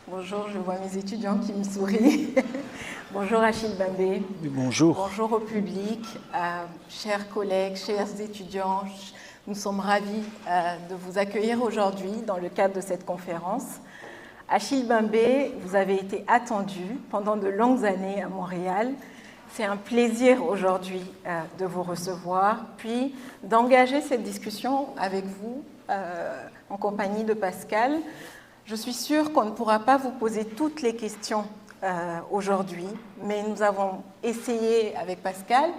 Bonjour, je vois mes étudiants qui me sourient. Bonjour Achille Bambé. Bonjour. Bonjour au public, chers collègues, chers étudiants. Nous sommes ravis de vous accueillir aujourd'hui dans le cadre de cette conférence. Achille Bambé, vous avez été attendu pendant de longues années à Montréal. C'est un plaisir aujourd'hui de vous recevoir, puis d'engager cette discussion avec vous en compagnie de Pascal. Je suis sûre qu'on ne pourra pas vous poser toutes les questions aujourd'hui, mais nous avons essayé avec Pascal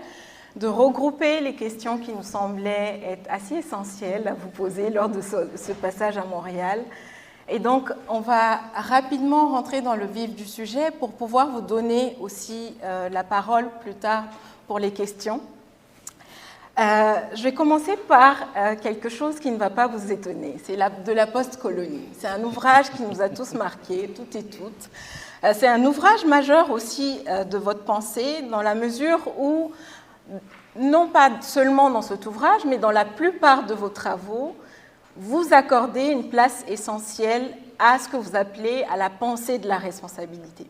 de regrouper les questions qui nous semblaient être assez essentielles à vous poser lors de ce passage à Montréal. Et donc, on va rapidement rentrer dans le vif du sujet pour pouvoir vous donner aussi la parole plus tard pour les questions. Je vais commencer par quelque chose qui ne va pas vous étonner. C'est de la post-colonie. C'est un ouvrage qui nous a tous marqués, toutes et toutes. C'est un ouvrage majeur aussi de votre pensée, dans la mesure où, non pas seulement dans cet ouvrage, mais dans la plupart de vos travaux, vous accordez une place essentielle à ce que vous appelez à la pensée de la responsabilité.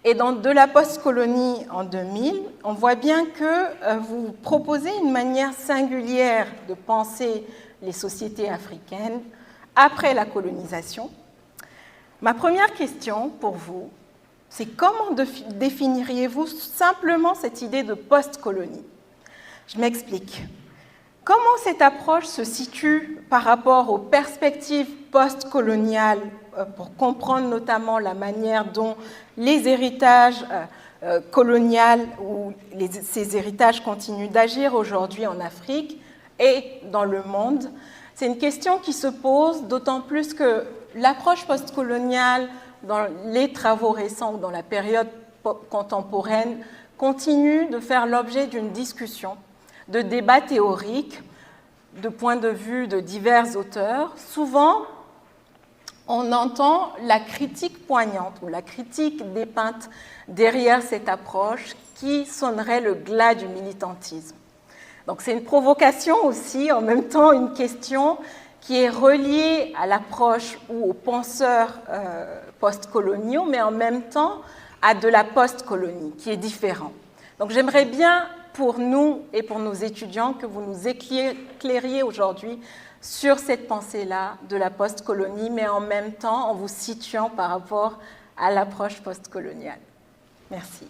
Et dans De la post-colonie en 2000, on voit bien que vous proposez une manière singulière de penser les sociétés africaines après la colonisation. Ma première question pour vous, c'est comment définiriez-vous simplement cette idée de post-colonie ? Je m'explique. Comment cette approche se situe par rapport aux perspectives post-coloniales pour comprendre notamment la manière dont les héritages coloniaux ou ces héritages continuent d'agir aujourd'hui en Afrique et dans le monde? C'est une question qui se pose d'autant plus que l'approche post-coloniale dans les travaux récents ou dans la période contemporaine continue de faire l'objet d'une discussion, de débats théoriques, de points de vue de divers auteurs. Souvent, on entend la critique poignante ou la critique dépeinte derrière cette approche qui sonnerait le glas du militantisme. Donc c'est une provocation aussi, en même temps une question qui est reliée à l'approche ou aux penseurs post-coloniaux, mais en même temps à de la post-colonie, qui est différent. Donc j'aimerais bien, pour nous et pour nos étudiants, que vous nous éclairiez aujourd'hui sur cette pensée-là de la post-colonie, mais en même temps en vous situant par rapport à l'approche post-coloniale. Merci.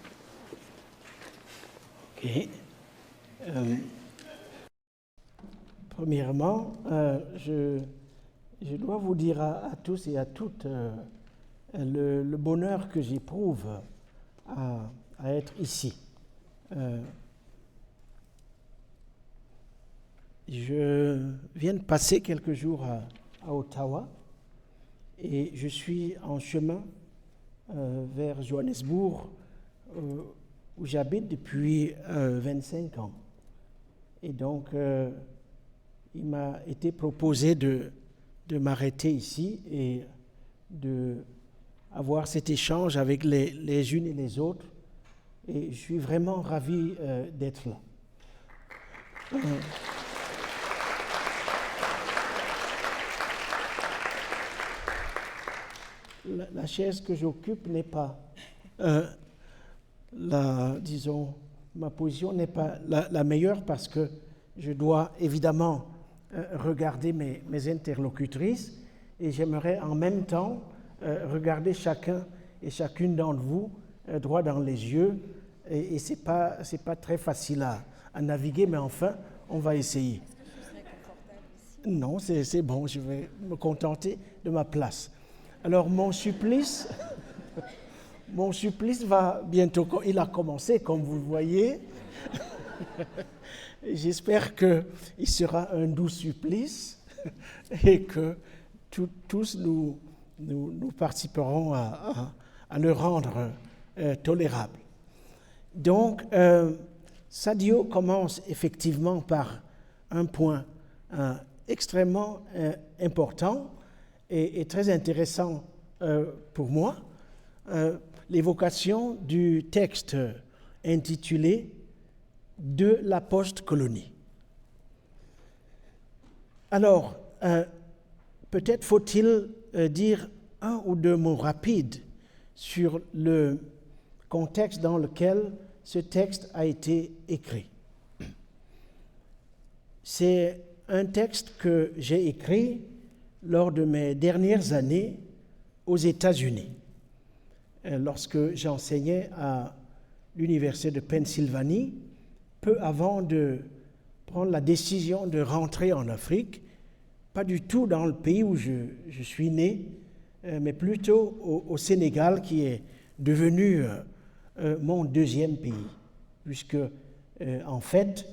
Okay. Premièrement, je dois vous dire à tous et à toutes le bonheur que j'éprouve à être ici. Je viens de passer quelques jours à Ottawa et je suis en chemin vers Johannesburg où j'habite depuis 25 ans. Et donc, il m'a été proposé de m'arrêter ici et d'avoir cet échange avec les unes et les autres. Et je suis vraiment ravi d'être là. La chaise que j'occupe n'est pas, ma position n'est pas la meilleure parce que je dois évidemment regarder mes interlocutrices et j'aimerais en même temps regarder chacun et chacune d'entre vous droit dans les yeux et c'est pas très facile à naviguer, mais enfin, on va essayer. Est-ce que ce serait confortable ici ? Non, c'est bon, je vais me contenter de ma place. Alors, mon supplice va bientôt, il a commencé, comme vous le voyez. J'espère qu'il sera un doux supplice et que tous nous participerons à le rendre tolérable. Donc, Sadio commence effectivement par un point extrêmement important et très intéressant pour moi, l'évocation du texte intitulé « De la post-colonie ». Alors, peut-être faut-il dire un ou deux mots rapides sur le contexte dans lequel ce texte a été écrit. C'est un texte que j'ai écrit lors de mes dernières années aux États-Unis, lorsque j'enseignais à l'Université de Pennsylvanie, peu avant de prendre la décision de rentrer en Afrique, pas du tout dans le pays où je suis né, mais plutôt au Sénégal, qui est devenu mon deuxième pays, puisque en fait,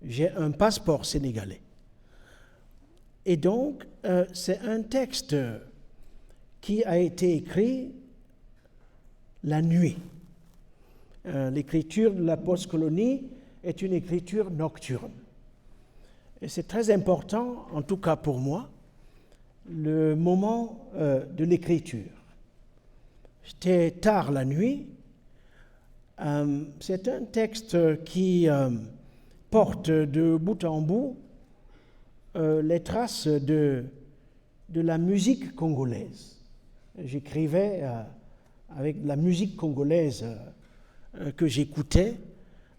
j'ai un passeport sénégalais. Et donc, c'est un texte qui a été écrit la nuit. L'écriture de la post-colonie est une écriture nocturne. Et c'est très important, en tout cas pour moi, le moment de l'écriture. C'était tard la nuit. C'est un texte qui porte de bout en bout les traces de la musique congolaise. J'écrivais avec la musique congolaise que j'écoutais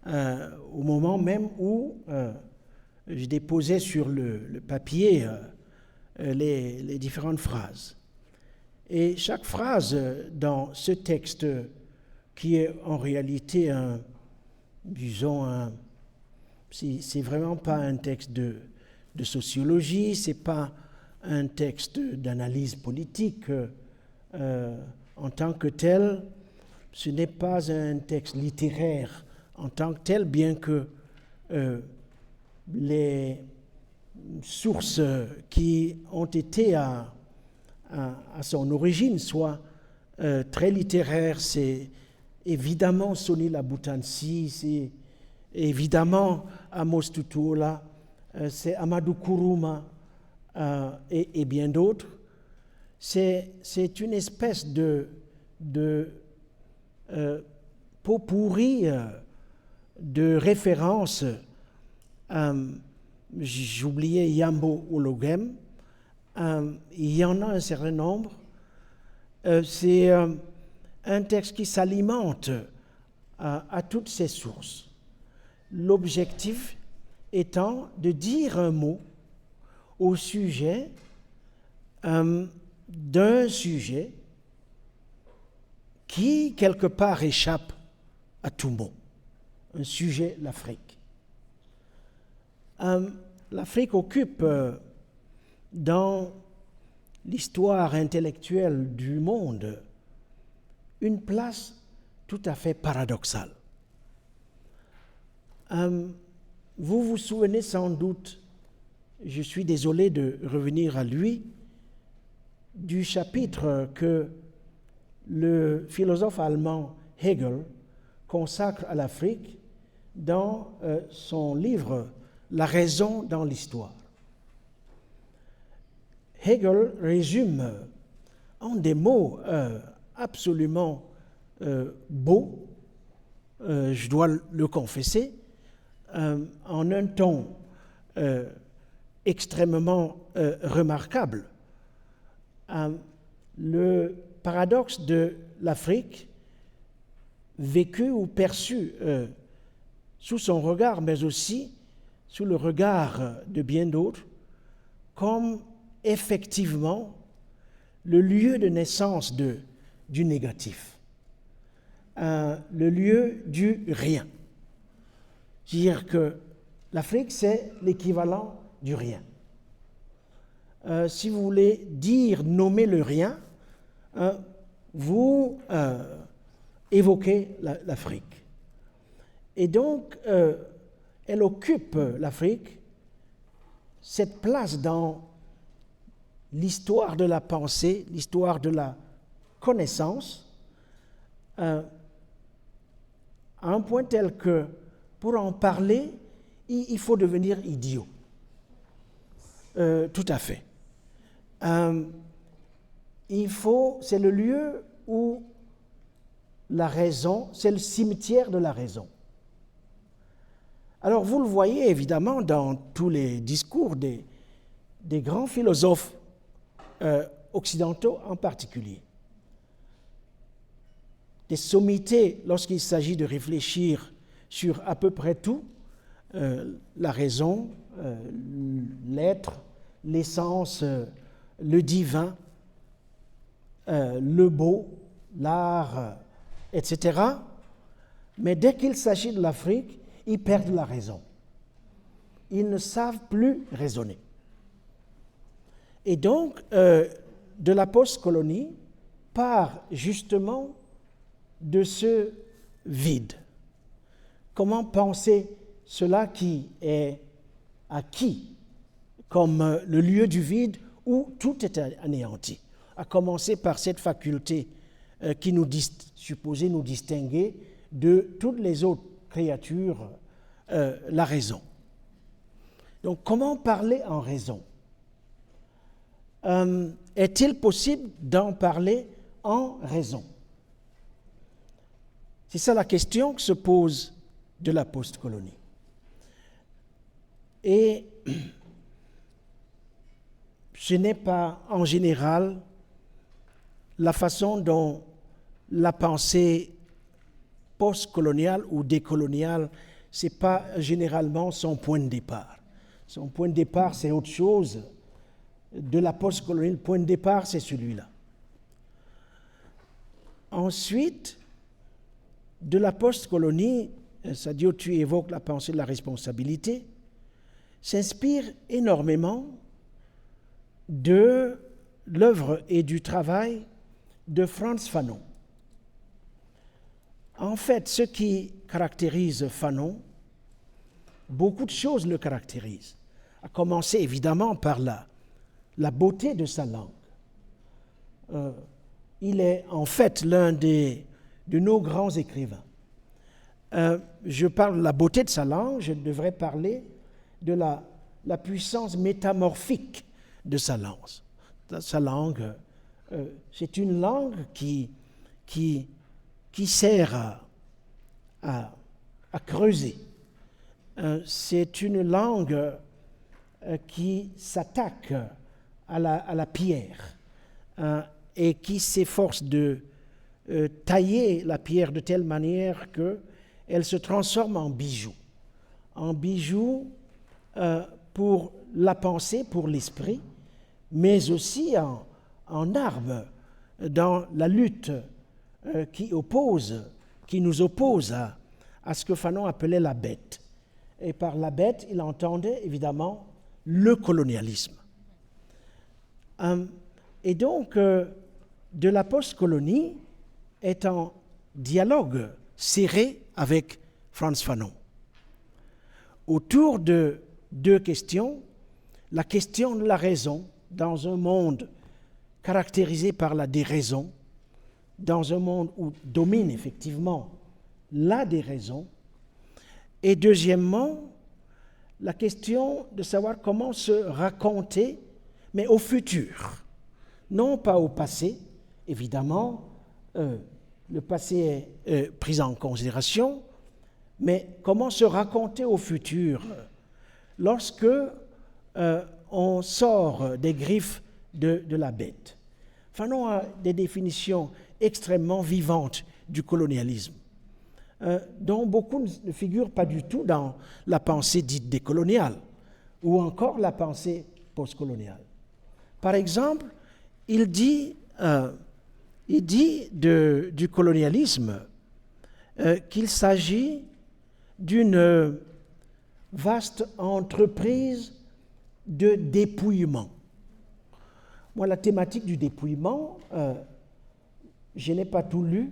au moment même où je déposais sur le papier les différentes phrases. Et chaque phrase dans ce texte, qui est en réalité c'est vraiment pas un texte de sociologie, c'est pas un texte d'analyse politique en tant que tel, ce n'est pas un texte littéraire en tant que tel, bien que les sources qui ont été à son origine soient très littéraires. C'est évidemment Sonny Labutansi, c'est évidemment Amos Tutuola, c'est Amadou Kourouma et bien d'autres. C'est une espèce de pot pourri de références. J'oubliais Yambo Ologem. Il y en a un certain nombre. C'est un texte qui s'alimente à toutes ces sources. L'objectif étant de dire un mot au sujet d'un sujet qui, quelque part, échappe à tout mot. Un sujet, l'Afrique. L'Afrique occupe dans l'histoire intellectuelle du monde une place tout à fait paradoxale. Vous vous souvenez sans doute, je suis désolé de revenir à lui, du chapitre que le philosophe allemand Hegel consacre à l'Afrique dans son livre « La raison dans l'histoire ». Hegel résume en des mots absolument beaux, je dois le confesser, en un ton extrêmement remarquable. Le paradoxe de l'Afrique, vécu ou perçu sous son regard, mais aussi sous le regard de bien d'autres, comme effectivement le lieu de naissance du négatif, le lieu du rien. C'est-à-dire que l'Afrique, c'est l'équivalent du rien. Si vous voulez dire, nommer le rien, vous évoquez l'Afrique. Et donc, elle occupe, l'Afrique, cette place dans l'histoire de la pensée, l'histoire de la connaissance, à un point tel que, pour en parler, il faut devenir idiot. Tout à fait. C'est le lieu où la raison, c'est le cimetière de la raison. Alors vous le voyez évidemment dans tous les discours des grands philosophes occidentaux en particulier. Des sommités lorsqu'il s'agit de réfléchir sur à peu près tout, la raison, l'être, l'essence, le divin, le beau, l'art, etc. Mais dès qu'il s'agit de l'Afrique, ils perdent la raison. Ils ne savent plus raisonner. Et donc, de la post-colonie part justement de ce vide. Comment penser cela qui est acquis comme le lieu du vide où tout est anéanti, à commencer par cette faculté qui nous supposée nous distinguer de toutes les autres créatures, la raison. Donc, comment parler en raison? Est-il possible d'en parler en raison? C'est ça la question que se pose de la post-colonie. Et ce n'est pas en général la façon dont la pensée post-coloniale ou décoloniale, ce n'est pas généralement son point de départ. Son point de départ, c'est autre chose. De la post-colonie, le point de départ, c'est celui-là. Ensuite, de la post-colonie, Sadio, tu évoques la pensée de la responsabilité, s'inspire énormément de l'œuvre et du travail de Frantz Fanon. En fait, ce qui caractérise Fanon, beaucoup de choses le caractérisent, à commencer évidemment par la beauté de sa langue. Il est en fait l'un de nos grands écrivains. Je parle de la beauté de sa langue, je devrais parler de la puissance métamorphique de sa langue. Sa langue, c'est une langue qui sert à creuser. C'est une langue qui s'attaque à la pierre et qui s'efforce de tailler la pierre de telle manière qu'elle se transforme en bijou pour la pensée, pour l'esprit, mais aussi en arme dans la lutte qui nous oppose à ce que Fanon appelait la bête. Et par la bête, il entendait évidemment le colonialisme. Et donc, de la post-colonie est en dialogue serré avec Frantz Fanon. Autour de deux questions, la question de la raison dans un monde caractérisé par la déraison, dans un monde où domine effectivement la déraison, et deuxièmement, la question de savoir comment se raconter, mais au futur, non pas au passé. Évidemment, le passé est pris en considération, mais comment se raconter au futur lorsque on sort des griffes de la bête. Fanon a des définitions extrêmement vivantes du colonialisme, dont beaucoup ne figurent pas du tout dans la pensée dite décoloniale, ou encore la pensée postcoloniale. Par exemple, il dit du colonialisme qu'il s'agit d'une vaste entreprise de dépouillement. Moi, la thématique du dépouillement, je n'ai pas tout lu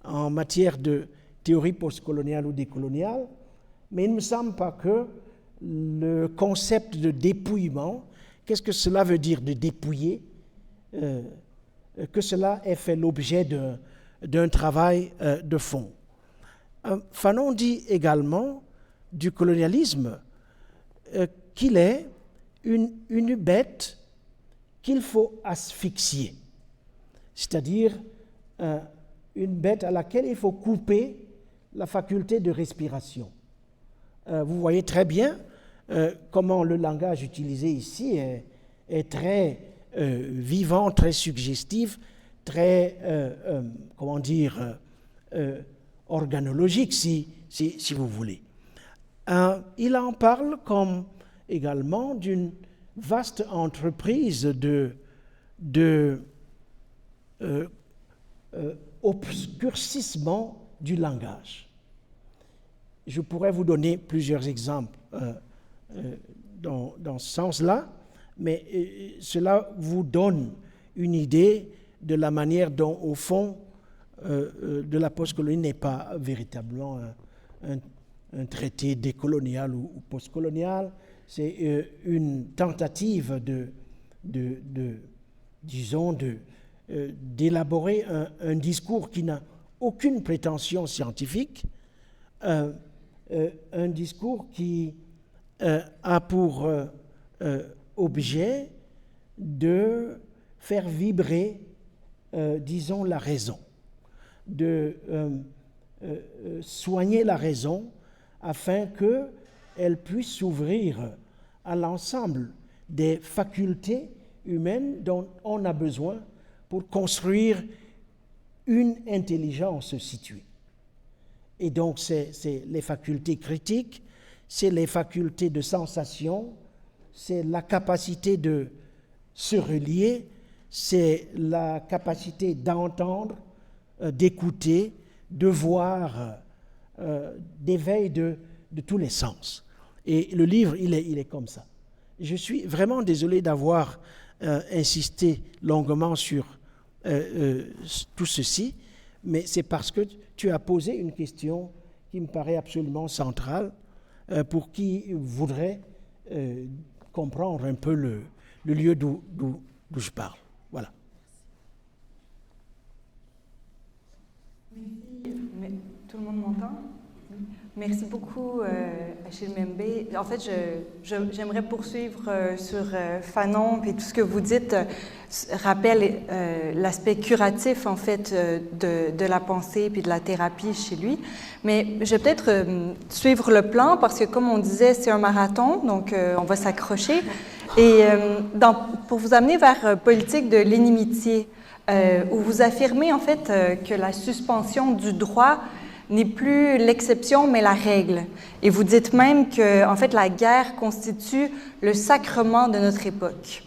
en matière de théorie postcoloniale ou décoloniale, mais il ne me semble pas que le concept de dépouillement, qu'est-ce que cela veut dire de dépouiller, que cela ait fait l'objet d'un travail de fond. Fanon dit également du colonialisme qu'il est une bête qu'il faut asphyxier, c'est-à-dire une bête à laquelle il faut couper la faculté de respiration. Vous voyez très bien comment le langage utilisé ici est très vivant, très suggestif, très, comment dire, organologique, si vous voulez. Il en parle comme également d'une vaste entreprise de obscurcissement du langage. Je pourrais vous donner plusieurs exemples dans ce sens-là, mais cela vous donne une idée de la manière dont, au fond, de la postcolonie n'est pas véritablement un traité décolonial ou postcolonial. C'est une tentative d'élaborer un discours qui n'a aucune prétention scientifique, un discours qui a pour objet de faire vibrer, disons, la raison, de soigner la raison afin qu'elle puisse s'ouvrir à l'ensemble des facultés humaines dont on a besoin pour construire une intelligence située. Et donc, c'est les facultés critiques, c'est les facultés de sensation, c'est la capacité de se relier, c'est la capacité d'entendre, d'écouter, de voir, d'éveil de tous les sens. Et le livre, il est comme ça. Je suis vraiment désolé d'avoir insisté longuement sur tout ceci, mais c'est parce que tu as posé une question qui me paraît absolument centrale pour qui voudrait comprendre un peu le lieu d'où je parle. Voilà. Merci. Tout le monde m'entend? Merci beaucoup, Achille Mbembe. En fait, j'aimerais poursuivre sur Fanon, puis tout ce que vous dites rappelle l'aspect curatif, en fait, de la pensée puis de la thérapie chez lui. Mais je vais peut-être suivre le plan, parce que, comme on disait, c'est un marathon, donc on va s'accrocher. Et pour vous amener vers politique de l'inimitié, où vous affirmez, en fait, que la suspension du droit n'est plus l'exception, mais la règle. Et vous dites même que, en fait, la guerre constitue le sacrement de notre époque.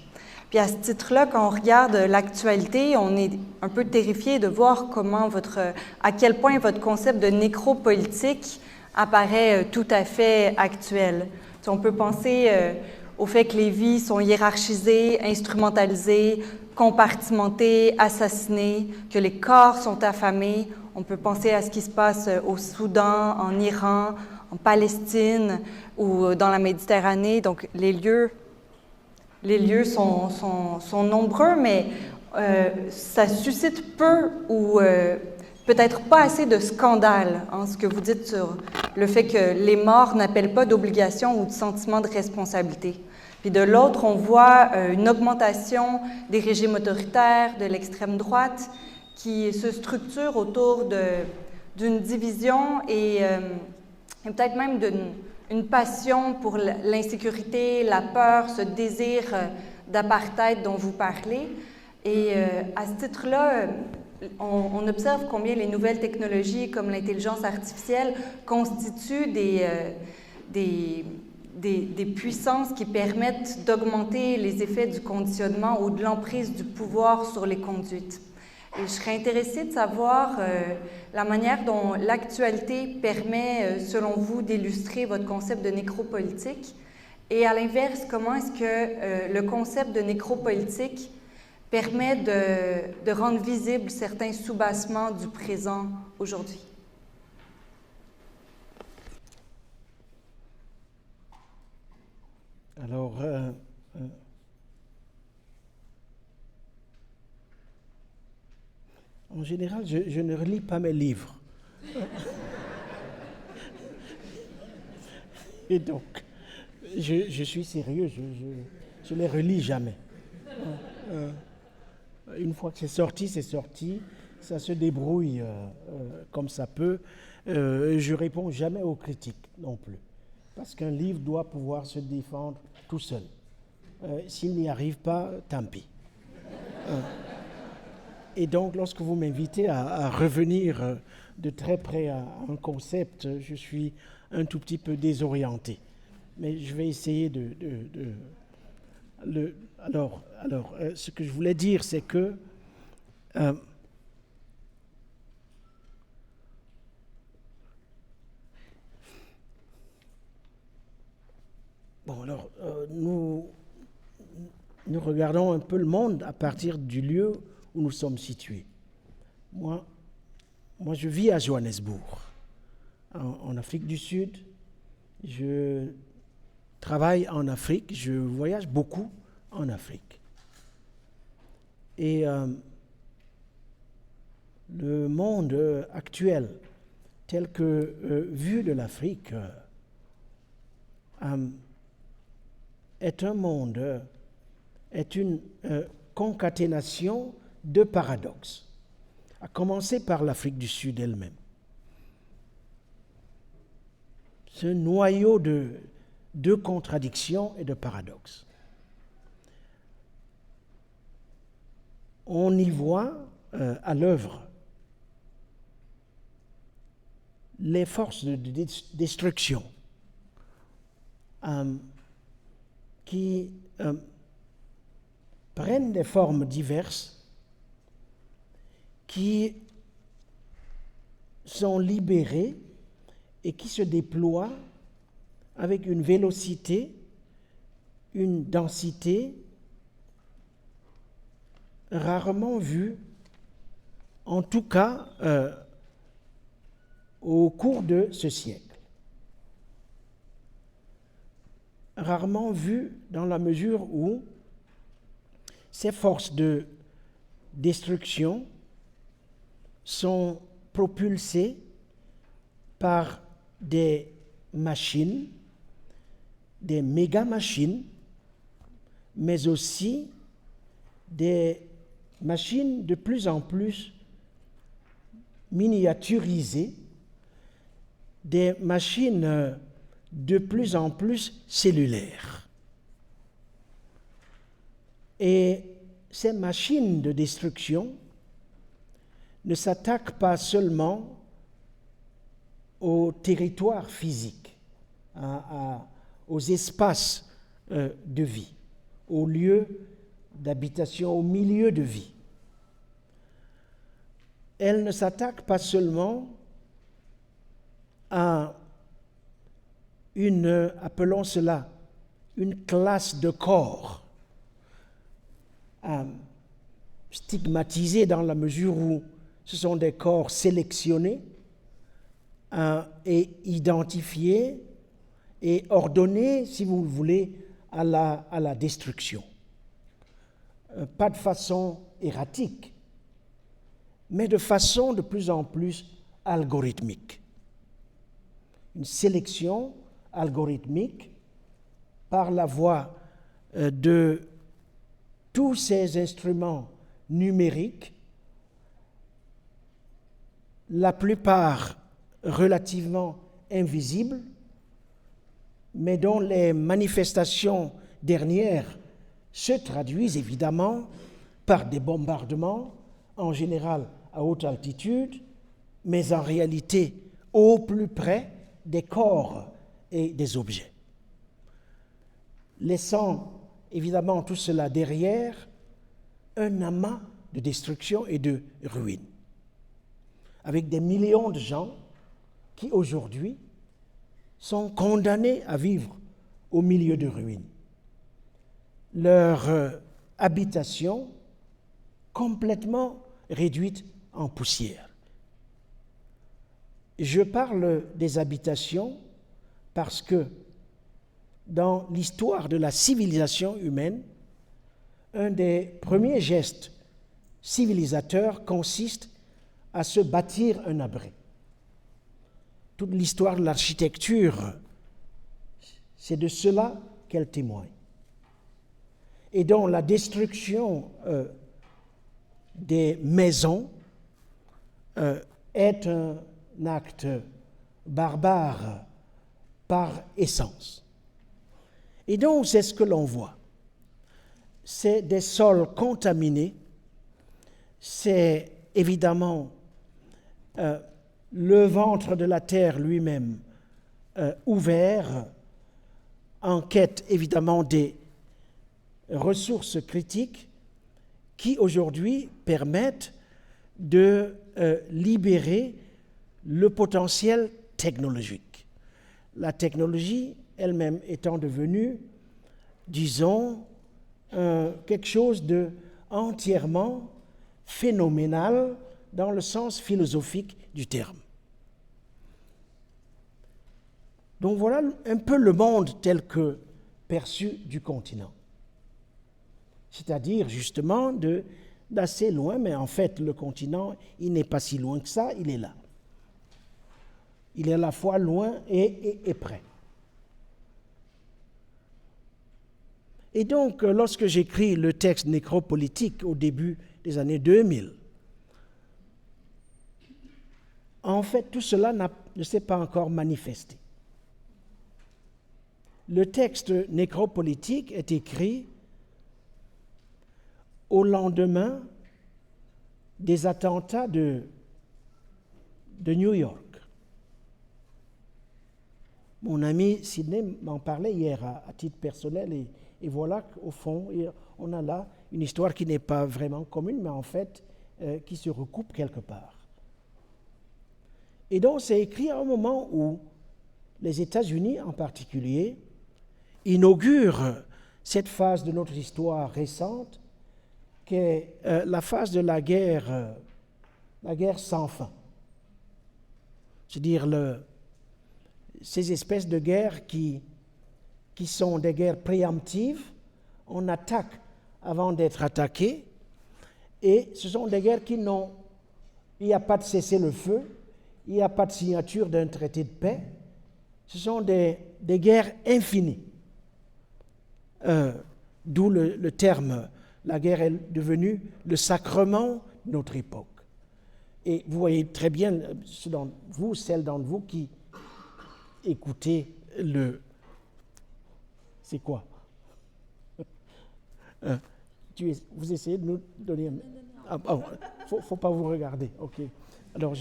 Puis à ce titre-là, quand on regarde l'actualité, on est un peu terrifié de voir à quel point votre concept de nécropolitique apparaît tout à fait actuel. On peut penser au fait que les vies sont hiérarchisées, instrumentalisées, compartimentées, assassinées, que les corps sont affamés. On peut penser à ce qui se passe au Soudan, en Iran, en Palestine ou dans la Méditerranée. Donc, les lieux sont nombreux, mais ça suscite peu ou peut-être pas assez de scandale, hein, ce que vous dites sur le fait que les morts n'appellent pas d'obligation ou de sentiment de responsabilité. Puis de l'autre, on voit une augmentation des régimes autoritaires, de l'extrême droite, qui se structure autour d'une division et peut-être même d'une passion pour l'insécurité, la peur, ce désir d'apartheid dont vous parlez. Et à ce titre-là, on observe combien les nouvelles technologies comme l'intelligence artificielle constituent des puissances qui permettent d'augmenter les effets du conditionnement ou de l'emprise du pouvoir sur les conduites. Et je serais intéressée de savoir la manière dont l'actualité permet, selon vous, d'illustrer votre concept de nécropolitique. Et à l'inverse, comment est-ce que le concept de nécropolitique permet de rendre visibles certains soubassements du présent aujourd'hui? Alors, en général, je ne relis pas mes livres. Et donc, je suis sérieux, je ne les relis jamais. Une fois que c'est sorti, ça se débrouille comme ça peut. Je ne réponds jamais aux critiques non plus, parce qu'un livre doit pouvoir se défendre tout seul. S'il n'y arrive pas, tant pis. Et donc, lorsque vous m'invitez à revenir de très près à un concept, je suis un tout petit peu désorienté. Mais je vais essayer Alors, ce que je voulais dire, c'est que nous regardons un peu le monde à partir du lieu où nous sommes situés. Moi, je vis à Johannesburg, en Afrique du Sud. Je travaille en Afrique, je voyage beaucoup en Afrique. Et le monde actuel, tel que vu de l'Afrique, est un monde, est une concaténation de paradoxes, à commencer par l'Afrique du Sud elle-même. C'est un noyau de contradictions et de paradoxes. On y voit à l'œuvre les forces de destruction qui prennent des formes diverses, qui sont libérées et qui se déploient avec une vélocité, une densité rarement vue, en tout cas au cours de ce siècle. Rarement vue dans la mesure où ces forces de destruction sont propulsées par des machines, des méga-machines, mais aussi des machines de plus en plus miniaturisées, des machines de plus en plus cellulaires. Et ces machines de destruction ne s'attaquent pas seulement au territoire physique, aux espaces de vie, aux lieux d'habitation, aux milieux de vie. Elle ne s'attaque pas seulement à appelons cela, une classe de corps stigmatisés dans la mesure où ce sont des corps sélectionnés et identifiés et ordonnés, si vous le voulez, à la destruction. Pas de façon erratique, mais de façon de plus en plus algorithmique. Une sélection algorithmique par la voie de tous ces instruments numériques, la plupart relativement invisibles, mais dont les manifestations dernières se traduisent évidemment par des bombardements, en général à haute altitude, mais en réalité au plus près des corps et des objets. Laissant évidemment tout cela derrière un amas de destruction et de ruine, avec des millions de gens qui aujourd'hui sont condamnés à vivre au milieu de ruines. Leur habitation complètement réduite en poussière. Je parle des habitations parce que dans l'histoire de la civilisation humaine, un des premiers gestes civilisateurs consiste à se bâtir un abri. Toute l'histoire de l'architecture, c'est de cela qu'elle témoigne. Et donc la destruction des maisons est un acte barbare par essence. Et donc c'est ce que l'on voit. C'est des sols contaminés c'est évidemment le ventre de la terre lui-même ouvert, en quête évidemment des ressources critiques qui aujourd'hui permettent de libérer le potentiel technologique. La technologie elle-même étant devenue, disons, quelque chose de entièrement phénoménal dans le sens philosophique du terme. Donc voilà un peu le monde tel que perçu du continent. C'est-à-dire justement d'assez loin, mais en fait le continent, il n'est pas si loin que ça, il est là. Il est à la fois loin et près. Et donc, lorsque j'écris le texte nécropolitique au début des années 2000, en fait, tout cela ne s'est pas encore manifesté. Le texte nécropolitique est écrit au lendemain des attentats de New York. Mon ami Sidney m'en parlait hier à titre personnel et voilà qu'au fond, on a là une histoire qui n'est pas vraiment commune, mais en fait qui se recoupe quelque part. Et donc c'est écrit à un moment où les États-Unis en particulier inaugurent cette phase de notre histoire récente qui est la phase de la guerre sans fin. C'est-à-dire ces espèces de guerres qui sont des guerres préemptives, on attaque avant d'être attaqué, et ce sont des guerres il n'y a pas de cessez-le-feu, il n'y a pas de signature d'un traité de paix, ce sont des guerres infinies. D'où le terme, la guerre est devenue le sacrement de notre époque. Et vous voyez très bien, celles d'entre vous qui écoutez c'est quoi? Vous essayez de nous donner... Faut pas vous regarder, ok. Alors,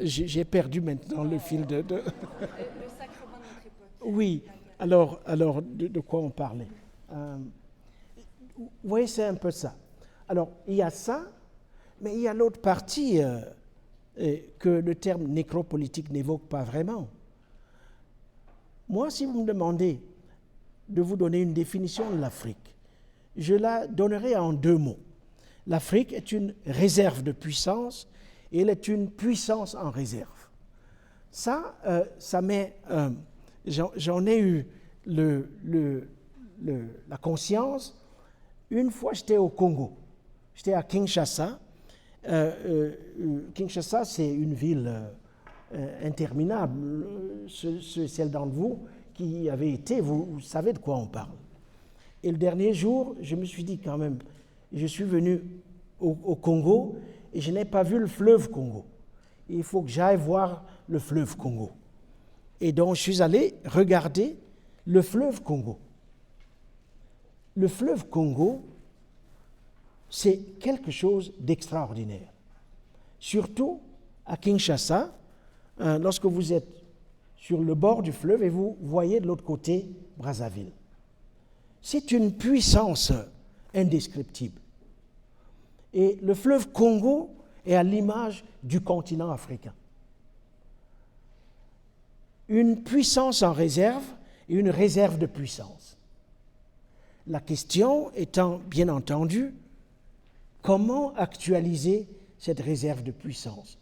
j'ai perdu maintenant le fil de... Le sacrement de notre époque. Oui, alors de quoi on parlait? Vous voyez, c'est un peu ça. Alors, il y a ça, mais il y a l'autre partie que le terme nécropolitique n'évoque pas vraiment. Moi, si vous me demandez de vous donner une définition de l'Afrique, je la donnerai en 2 mots. L'Afrique est une réserve de puissance et elle est une puissance en réserve. Ça met... j'en ai eu la conscience. Une fois, j'étais au Congo. J'étais à Kinshasa. Kinshasa, c'est une ville interminable. Celle d'entre vous qui avez été, vous savez de quoi on parle. Et le dernier jour, je me suis dit quand même, je suis venu au Congo et je n'ai pas vu le fleuve Congo. Il faut que j'aille voir le fleuve Congo. Et donc, je suis allé regarder le fleuve Congo. Le fleuve Congo, c'est quelque chose d'extraordinaire. Surtout à Kinshasa, lorsque vous êtes sur le bord du fleuve et vous voyez de l'autre côté Brazzaville. C'est une puissance indescriptible. Et le fleuve Congo est à l'image du continent africain. Une puissance en réserve et une réserve de puissance. La question étant, bien entendu, comment actualiser cette réserve de puissance?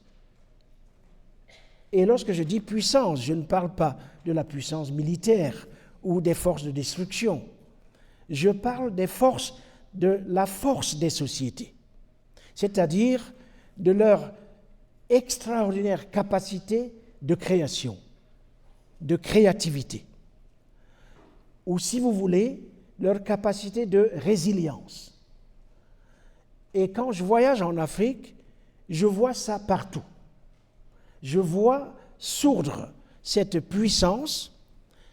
Et lorsque je dis puissance, je ne parle pas de la puissance militaire ou des forces de destruction. Je parle de la force des sociétés, c'est-à-dire de leur extraordinaire capacité de création, de créativité, ou si vous voulez, leur capacité de résilience. Et quand je voyage en Afrique, je vois ça partout. Je vois sourdre cette puissance,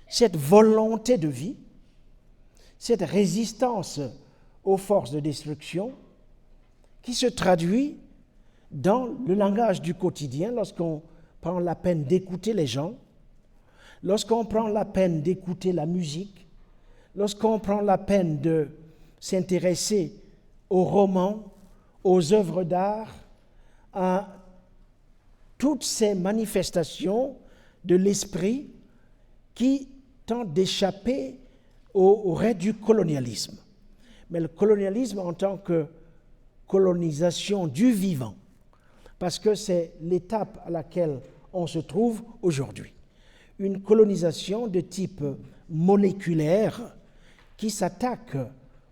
cette volonté de vie, cette résistance aux forces de destruction qui se traduit dans le langage du quotidien lorsqu'on prend la peine d'écouter les gens, lorsqu'on prend la peine d'écouter la musique, lorsqu'on prend la peine de s'intéresser aux romans, aux œuvres d'art, à toutes ces manifestations de l'esprit qui tentent d'échapper au règne du colonialisme. Mais le colonialisme en tant que colonisation du vivant, parce que c'est l'étape à laquelle on se trouve aujourd'hui. Une colonisation de type moléculaire qui s'attaque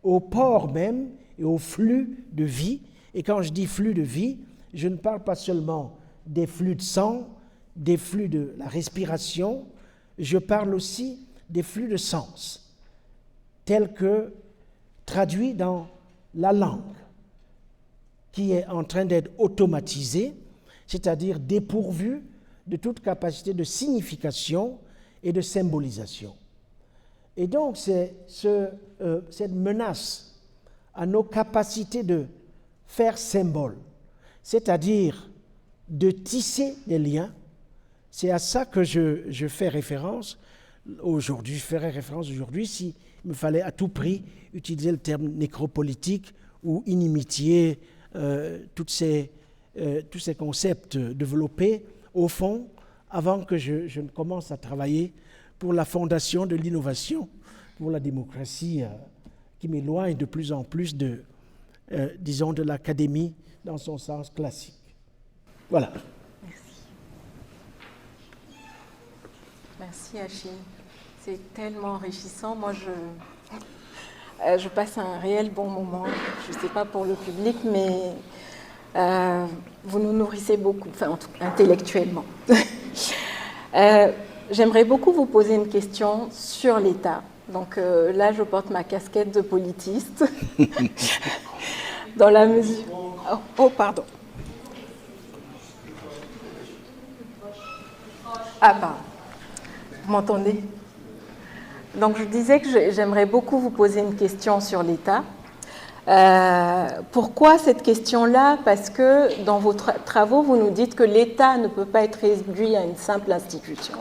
au port même et au flux de vie. Et quand je dis flux de vie, je ne parle pas seulement des flux de sang, des flux de la respiration, je parle aussi des flux de sens, tels que traduits dans la langue, qui est en train d'être automatisée, c'est-à-dire dépourvue de toute capacité de signification et de symbolisation. Et donc, c'est cette menace à nos capacités de faire symbole, c'est-à-dire de tisser des liens, c'est à ça que je fais référence aujourd'hui. Je ferai référence aujourd'hui s'il me fallait à tout prix utiliser le terme nécropolitique ou inimitié, tous ces concepts développés au fond avant que je ne commence à travailler pour la fondation de l'innovation, pour la démocratie qui m'éloigne de plus en plus disons, de l'académie dans son sens classique. Voilà. Merci Achille. C'est tellement enrichissant. Moi, je passe un réel bon moment. Je ne sais pas pour le public, mais vous nous nourrissez beaucoup, enfin, intellectuellement. J'aimerais beaucoup vous poser une question sur l'État. Donc là, je porte ma casquette de politiste. Dans la mesure... Oh, pardon. Ah, pardon. Vous m'entendez? Donc, je disais que j'aimerais beaucoup vous poser une question sur l'État. Pourquoi cette question-là? Parce que dans vos travaux, vous nous dites que l'État ne peut pas être réduit à une simple institution.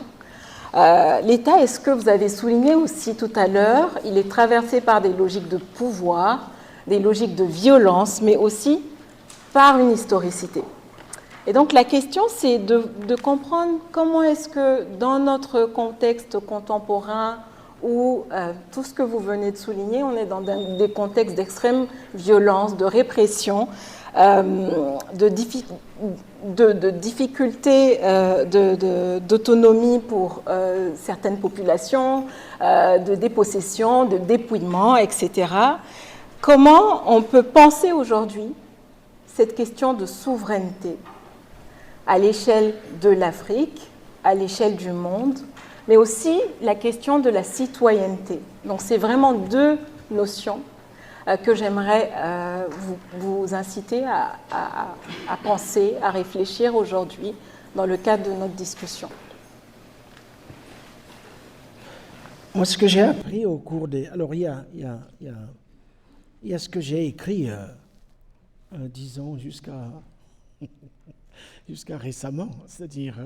L'État, est-ce que vous avez souligné aussi tout à l'heure, il est traversé par des logiques de pouvoir, des logiques de violence, mais aussi par une historicité. Et donc la question, c'est de comprendre comment est-ce que dans notre contexte contemporain, où tout ce que vous venez de souligner, on est dans des contextes d'extrême violence, de répression, de difficultés d'autonomie pour certaines populations, de dépossession, de dépouillement, etc. Comment on peut penser aujourd'hui cette question de souveraineté à l'échelle de l'Afrique, à l'échelle du monde, mais aussi la question de la citoyenneté. Donc c'est vraiment deux notions que j'aimerais vous inciter à penser, à réfléchir aujourd'hui dans le cadre de notre discussion. Moi, ce que j'ai appris au cours des... Alors, il y a ce que j'ai écrit, disons, jusqu'à récemment, c'est-à-dire...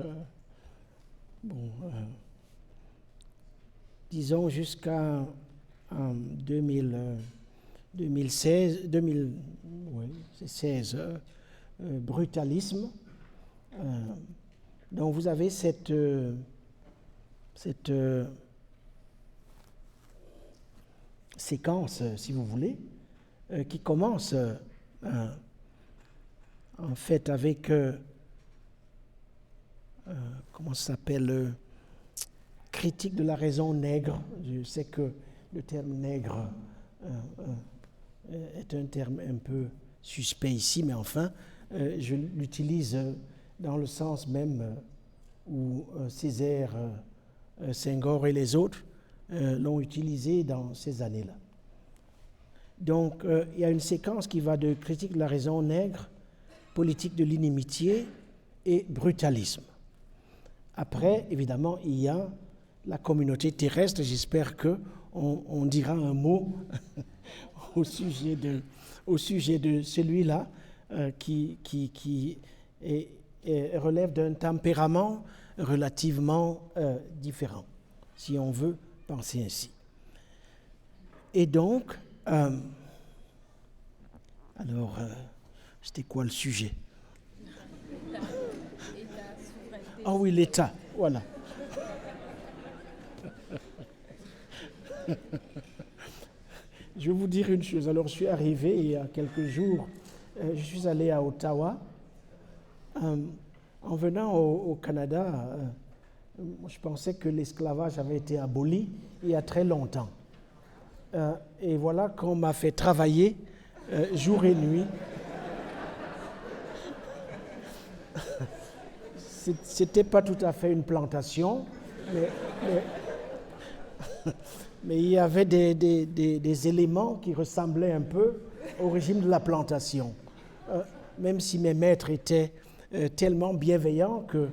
disons jusqu'à 2016, brutalisme. Donc vous avez cette séquence, si vous voulez, qui commence en fait avec, comment ça s'appelle, critique de la raison nègre. Je sais que le terme nègre est un terme un peu suspect ici, mais enfin, je l'utilise dans le sens même où Césaire, Senghor et les autres l'ont utilisé dans ces années-là. Donc, il y a une séquence qui va de critique de la raison nègre, politique de l'inimitié et brutalisme. Après, évidemment, il y a la communauté terrestre. J'espère qu'on on dira un mot au sujet de celui-là qui relève d'un tempérament relativement différent, si on veut penser ainsi. Et donc, c'était quoi le sujet? Ah oui, l'État, voilà. Je vais vous dire une chose. Alors, je suis arrivé il y a quelques jours, je suis allé à Ottawa. En venant au Canada, je pensais que l'esclavage avait été aboli il y a très longtemps. Et voilà qu'on m'a fait travailler jour et nuit. C'était pas tout à fait une plantation, mais il y avait des éléments qui ressemblaient un peu au régime de la plantation. Même si mes maîtres étaient tellement bienveillants que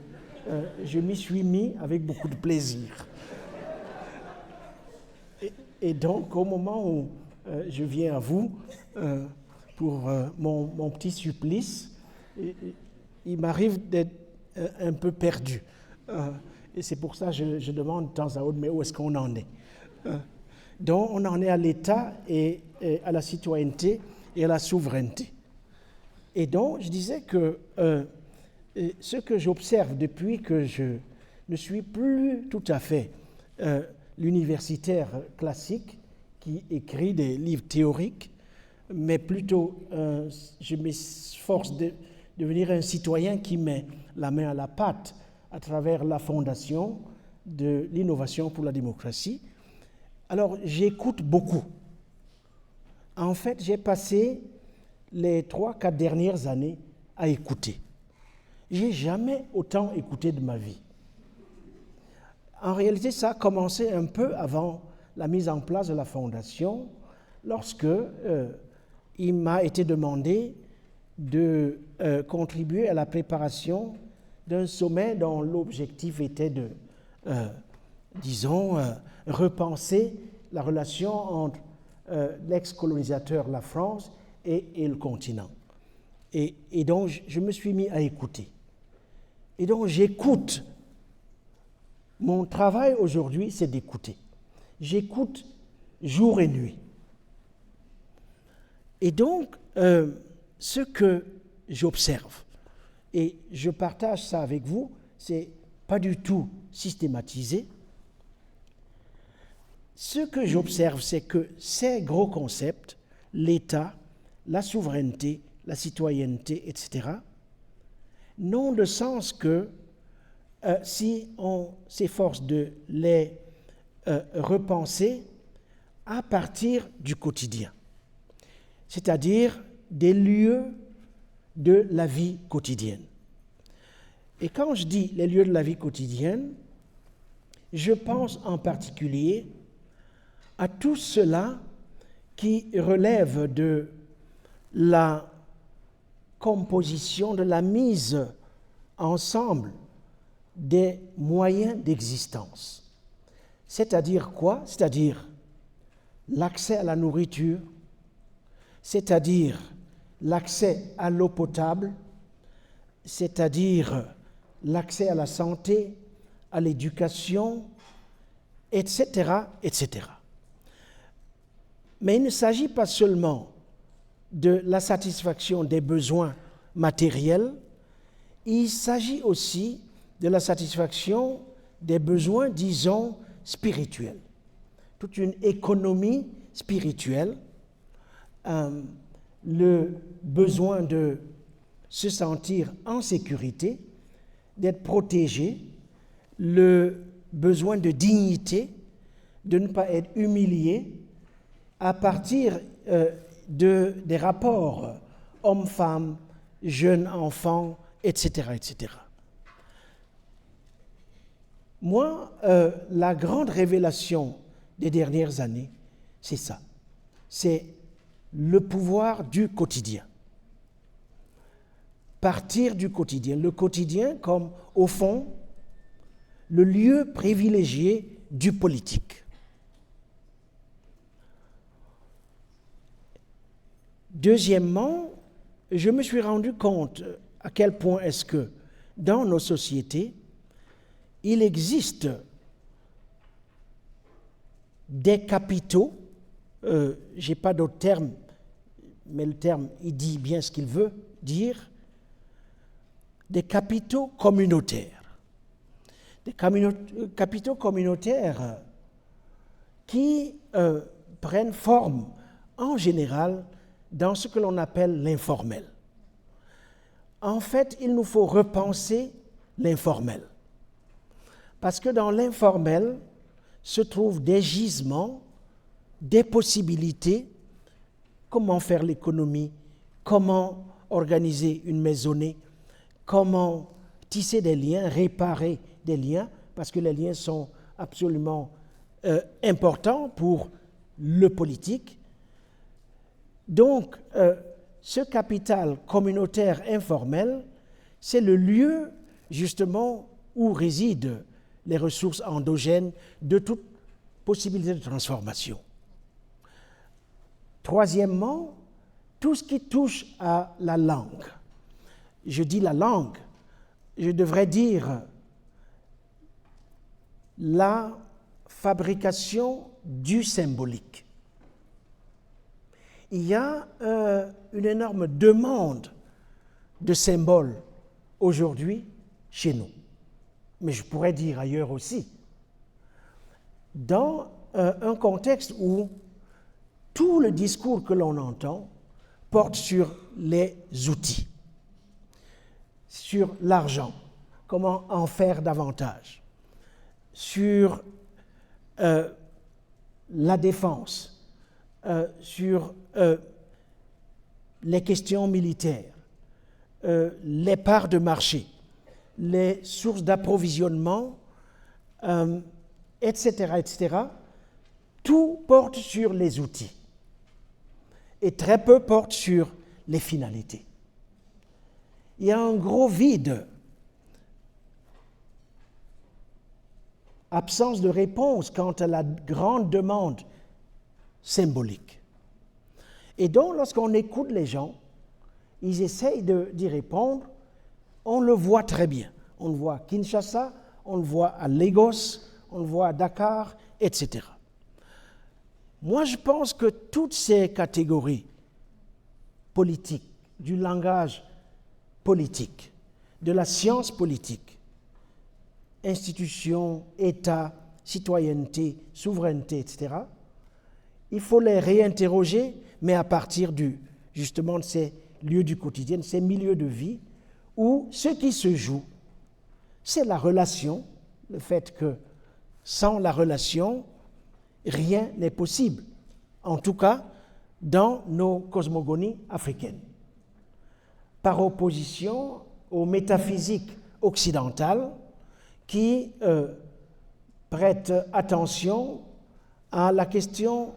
je m'y suis mis avec beaucoup de plaisir. Et donc, au moment où je viens à vous pour mon petit supplice, il m'arrive d'être un peu perdu. Et c'est pour ça que je demande de temps à autre, mais où est-ce qu'on en est? Donc, on en est à l'État et à la citoyenneté et à la souveraineté. Et donc, je disais que ce que j'observe depuis que je ne suis plus tout à fait l'universitaire classique qui écrit des livres théoriques, mais plutôt je m'efforce de devenir un citoyen qui met la main à la pâte à travers la fondation de l'innovation pour la démocratie. Alors, j'écoute beaucoup. En fait, j'ai passé les 3-4 dernières années à écouter. J'ai jamais autant écouté de ma vie. En réalité, ça a commencé un peu avant la mise en place de la fondation, lorsque il m'a été demandé de contribuer à la préparation d'un sommet dont l'objectif était de, repenser la relation entre l'ex-colonisateur, la France, et le continent. Et donc, je me suis mis à écouter. Et donc, j'écoute. Mon travail aujourd'hui, c'est d'écouter. J'écoute jour et nuit. Et donc, ce que j'observe, et je partage ça avec vous, c'est pas du tout systématisé. Ce que j'observe, c'est que ces gros concepts, l'État, la souveraineté, la citoyenneté, etc., n'ont de sens que si on s'efforce de les repenser à partir du quotidien, c'est-à-dire des lieux de la vie quotidienne. Et quand je dis les lieux de la vie quotidienne, je pense en particulier à tout cela qui relève de la composition, de la mise ensemble des moyens d'existence. C'est-à-dire quoi? C'est-à-dire l'accès à la nourriture, c'est-à-dire l'accès à l'eau potable, c'est-à-dire l'accès à la santé, à l'éducation, etc., etc. Mais il ne s'agit pas seulement de la satisfaction des besoins matériels, il s'agit aussi de la satisfaction des besoins, disons, spirituels. Toute une économie spirituelle, le besoin de se sentir en sécurité, d'être protégé, le besoin de dignité, de ne pas être humilié à partir des rapports hommes-femmes, jeunes-enfants, etc., etc. Moi, la grande révélation des dernières années, c'est ça. C'est le pouvoir du quotidien. Partir du quotidien. Le quotidien comme, au fond, le lieu privilégié du politique. Deuxièmement, je me suis rendu compte à quel point est-ce que dans nos sociétés, il existe des capitaux, je n'ai pas d'autre terme, mais le terme, il dit bien ce qu'il veut dire, des capitaux communautaires. Des capitaux communautaires qui prennent forme, en général, dans ce que l'on appelle l'informel. En fait, il nous faut repenser l'informel. Parce que dans l'informel se trouvent des gisements, des possibilités, comment faire l'économie, comment organiser une maisonnée, comment tisser des liens, réparer des liens, parce que les liens sont absolument importants pour le politique. Donc, ce capital communautaire informel, c'est le lieu justement où résident les ressources endogènes de toute possibilité de transformation. Troisièmement, tout ce qui touche à la langue. Je dis la langue, je devrais dire la fabrication du symbolique. Il y a une énorme demande de symboles aujourd'hui chez nous, mais je pourrais dire ailleurs aussi, dans un contexte où tout le discours que l'on entend porte sur les outils, sur l'argent, comment en faire davantage, sur la défense, sur les questions militaires, les parts de marché, les sources d'approvisionnement, etc., etc. Tout porte sur les outils et très peu porte sur les finalités. Il y a un gros vide, absence de réponse quant à la grande demande symbolique. Et donc, lorsqu'on écoute les gens, ils essayent d'y répondre, on le voit très bien. On le voit à Kinshasa, on le voit à Lagos, on le voit à Dakar, etc. Moi, je pense que toutes ces catégories politiques, du langage politique, de la science politique, institutions, État, citoyenneté, souveraineté, etc., il faut les réinterroger, mais à partir justement de ces lieux du quotidien, de ces milieux de vie, où ce qui se joue, c'est la relation, le fait que sans la relation, rien n'est possible, en tout cas dans nos cosmogonies africaines. Par opposition aux métaphysiques occidentales qui prêtent attention à la question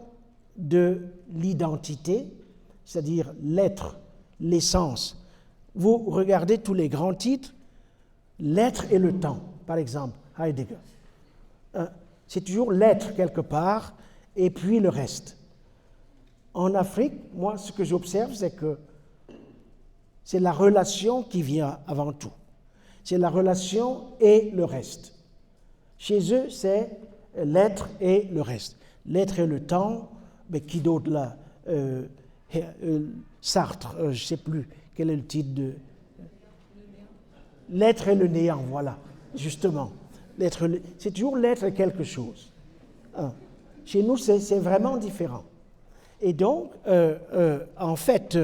de l'identité, c'est-à-dire l'être, l'essence. Vous regardez tous les grands titres, l'être et le temps, par exemple, Heidegger. C'est toujours l'être quelque part, et puis le reste. En Afrique, moi, ce que j'observe, c'est que c'est la relation qui vient avant tout. C'est la relation et le reste. Chez eux, c'est l'être et le reste. L'être et le temps, mais qui d'autre là Sartre, je ne sais plus quel est le titre de... L'être et le néant, voilà, justement. C'est toujours l'être et quelque chose. Chez nous, c'est vraiment différent. Et donc, en fait,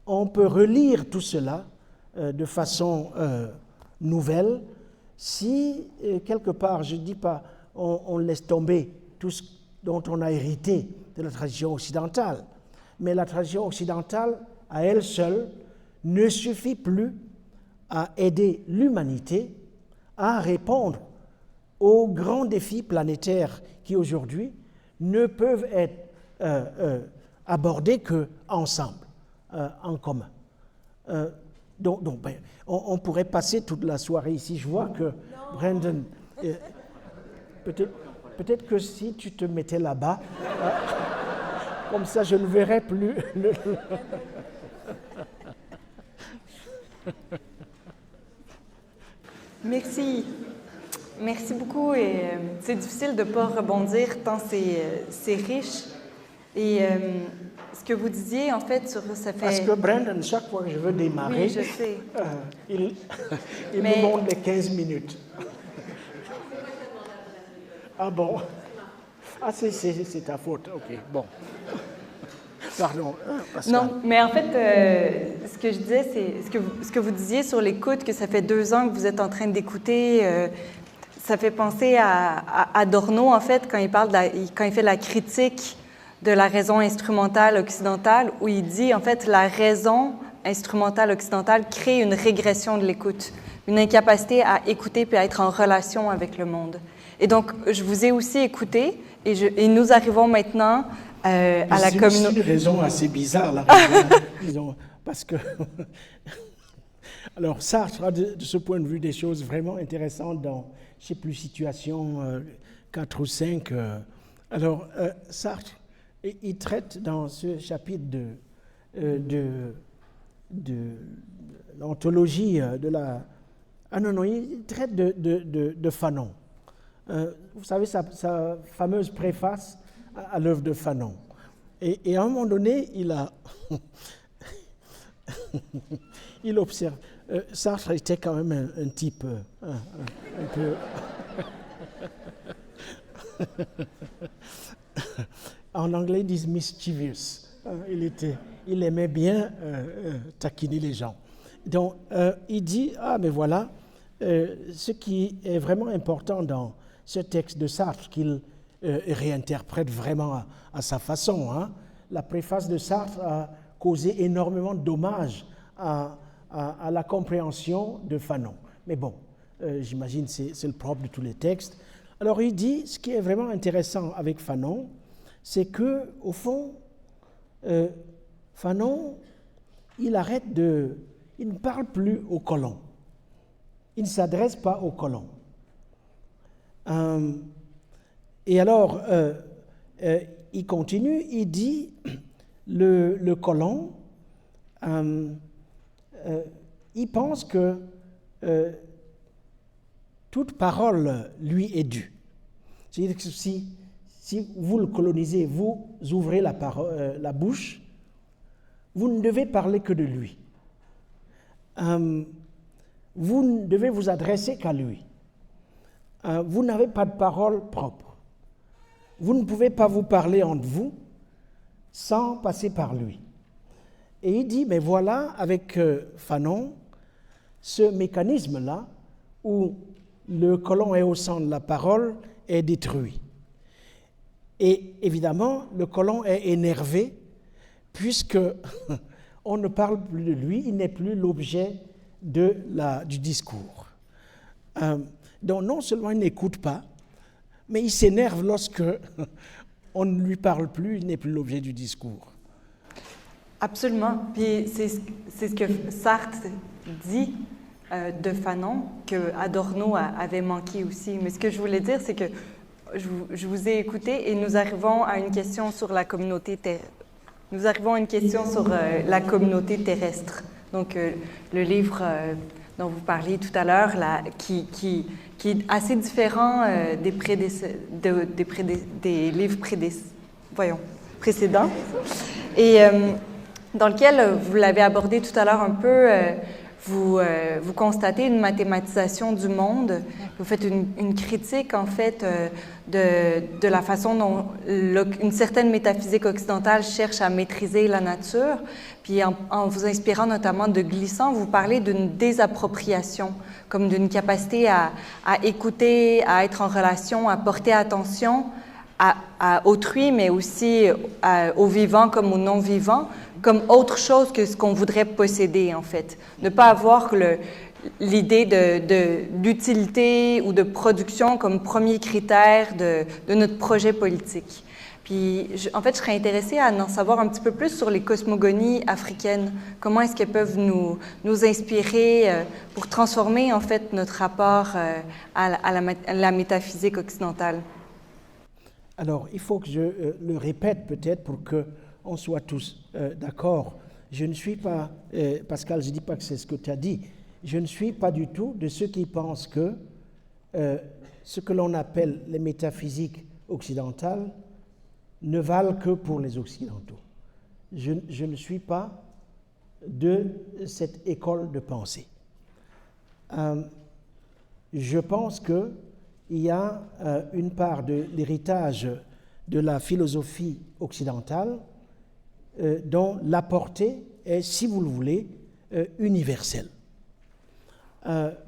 on peut relire tout cela de façon nouvelle si, quelque part, je ne dis pas, on laisse tomber tout ce dont on a hérité de la tradition occidentale, mais la tradition occidentale, à elle seule, ne suffit plus à aider l'humanité à répondre aux grands défis planétaires qui, aujourd'hui, ne peuvent être abordés qu'ensemble, en commun. Donc on pourrait passer toute la soirée ici. Je vois que Brandon... peut-être que si tu te mettais là-bas... Comme ça, je ne verrai plus le... Merci. Merci beaucoup. Et c'est difficile de ne pas rebondir tant c'est riche. Et ce que vous disiez, en fait, ça fait... Parce que Brandon, chaque fois que je veux démarrer, Oui, je sais. Il Mais- me demande les 15 minutes. Ah bon? Ah, c'est ta faute. OK, bon. Pardon. Pascal. Non, mais en fait, ce que je disais, c'est ce que vous disiez sur l'écoute, que ça fait 2 ans que vous êtes en train d'écouter, ça fait penser à Adorno, en fait, quand il fait la critique de la raison instrumentale occidentale, où il dit, en fait, la raison instrumentale occidentale crée une régression de l'écoute, une incapacité à écouter puis à être en relation avec le monde. Et donc, je vous ai aussi écouté, et nous arrivons maintenant à la communauté. C'est une raison assez bizarre, la raison, parce que... Alors, Sartre a de ce point de vue des choses vraiment intéressantes dans, je ne sais plus, situation 4 ou 5. Alors, Sartre, il traite dans ce chapitre de l'anthologie de la... Ah non, il traite de Fanon. Vous savez, sa fameuse préface à l'œuvre de Fanon. Et à un moment donné, il observe. Sartre était quand même un type un peu... En anglais, ils disent mischievous. Il aimait bien taquiner les gens. Donc, il dit, mais voilà, ce qui est vraiment important dans ce texte de Sartre, qu'il réinterprète vraiment à sa façon. Hein. La préface de Sartre a causé énormément de dommages à la compréhension de Fanon. Mais bon, j'imagine que c'est le propre de tous les textes. Alors il dit, ce qui est vraiment intéressant avec Fanon, c'est que au fond, Fanon, il ne parle plus aux colons. Il ne s'adresse pas aux colons. Et alors, il continue, il dit, le colon, il pense que toute parole lui est due. C'est-à-dire que si vous le colonisez, vous ouvrez la bouche, vous ne devez parler que de lui. Vous ne devez vous adresser qu'à lui. Vous n'avez pas de parole propre. Vous ne pouvez pas vous parler entre vous sans passer par lui. Et il dit, mais voilà, avec Fanon, ce mécanisme-là, où le colon est au centre de la parole, est détruit. Et évidemment, le colon est énervé, puisque on ne parle plus de lui, il n'est plus l'objet du discours. Donc non seulement il n'écoute pas, mais il s'énerve lorsque on ne lui parle plus, il n'est plus l'objet du discours. Absolument. Puis c'est ce que Sartre dit de Fanon, que Adorno avait manqué aussi. Mais ce que je voulais dire, c'est que je vous ai écouté et nous arrivons à une question sur la communauté terrestre. Nous arrivons à une question sur la communauté terrestre. Donc, le livre dont vous parliez tout à l'heure, qui est assez différent des livres précédents, et dans lequel, vous l'avez abordé tout à l'heure un peu, vous constatez une mathématisation du monde, vous faites une critique en fait de la façon dont une certaine métaphysique occidentale cherche à maîtriser la nature, puis en vous inspirant notamment de Glissant, vous parlez d'une désappropriation, comme d'une capacité à écouter, à être en relation, à porter attention à autrui, mais aussi aux vivants comme aux non-vivants, comme autre chose que ce qu'on voudrait posséder, en fait. Ne pas avoir l'idée d'utilité ou de production comme premier critère de notre projet politique. Puis, en fait, je serais intéressée à en savoir un petit peu plus sur les cosmogonies africaines. Comment est-ce qu'elles peuvent nous inspirer pour transformer, en fait, notre rapport à la métaphysique occidentale? Alors, il faut que je le répète peut-être pour qu'on soit tous d'accord. Je ne suis pas, Pascal, je ne dis pas que c'est ce que tu as dit, je ne suis pas du tout de ceux qui pensent que ce que l'on appelle les métaphysiques occidentales ne valent que pour les Occidentaux. Je ne suis pas de cette école de pensée. Je pense qu'il y a une part de l'héritage de la philosophie occidentale dont la portée est, si vous le voulez, universelle.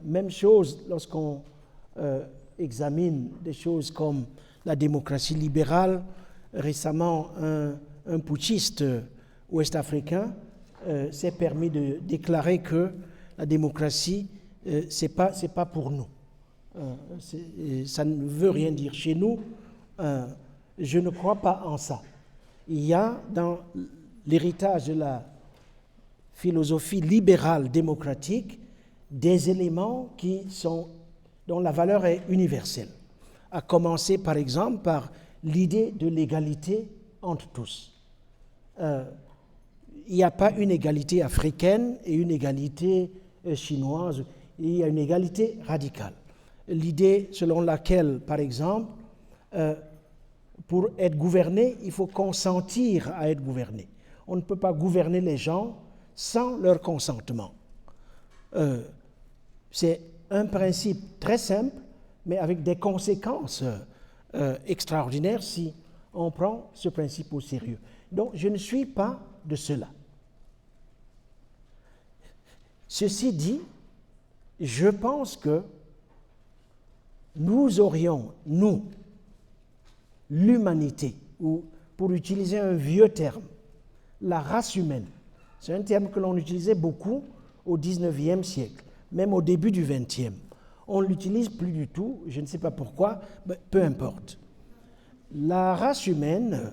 Même chose lorsqu'on examine des choses comme la démocratie libérale. Récemment, un putschiste ouest-africain s'est permis de déclarer que la démocratie, c'est pas pour nous. Ça ne veut rien dire chez nous. Je ne crois pas en ça. Il y a dans l'héritage de la philosophie libérale démocratique des éléments dont la valeur est universelle. À commencer par exemple par l'idée de l'égalité entre tous. Il n'y a pas une égalité africaine et une égalité chinoise, il y a une égalité radicale. L'idée selon laquelle, par exemple, pour être gouverné, il faut consentir à être gouverné. On ne peut pas gouverner les gens sans leur consentement. C'est un principe très simple, mais avec des conséquences extraordinaires si on prend ce principe au sérieux. Donc, je ne suis pas de cela. Ceci dit, je pense que nous aurions, l'humanité, ou pour utiliser un vieux terme, la race humaine, c'est un terme que l'on utilisait beaucoup au XIXe siècle, même au début du XXe. On ne l'utilise plus du tout, je ne sais pas pourquoi, mais peu importe. La race humaine,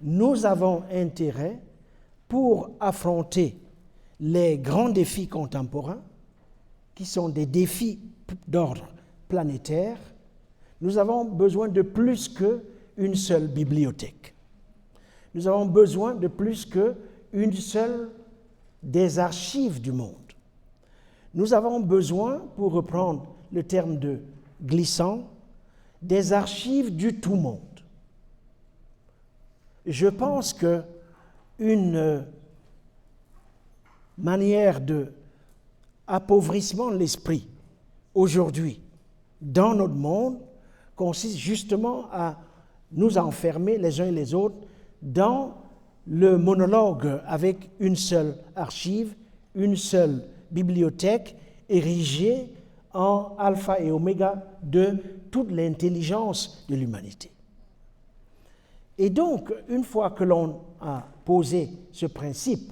nous avons intérêt, pour affronter les grands défis contemporains, qui sont des défis d'ordre planétaire, nous avons besoin de plus qu'une seule bibliothèque. Nous avons besoin de plus qu'une seule des archives du monde. Nous avons besoin, pour reprendre le terme de Glissant, des archives du tout monde. Je pense qu'une manière d'appauvrissement de l'esprit aujourd'hui dans notre monde consiste justement à nous enfermer les uns et les autres dans le monologue avec une seule archive, une seule bibliothèque érigée en alpha et oméga de toute l'intelligence de l'humanité. Et donc, une fois que l'on a posé ce principe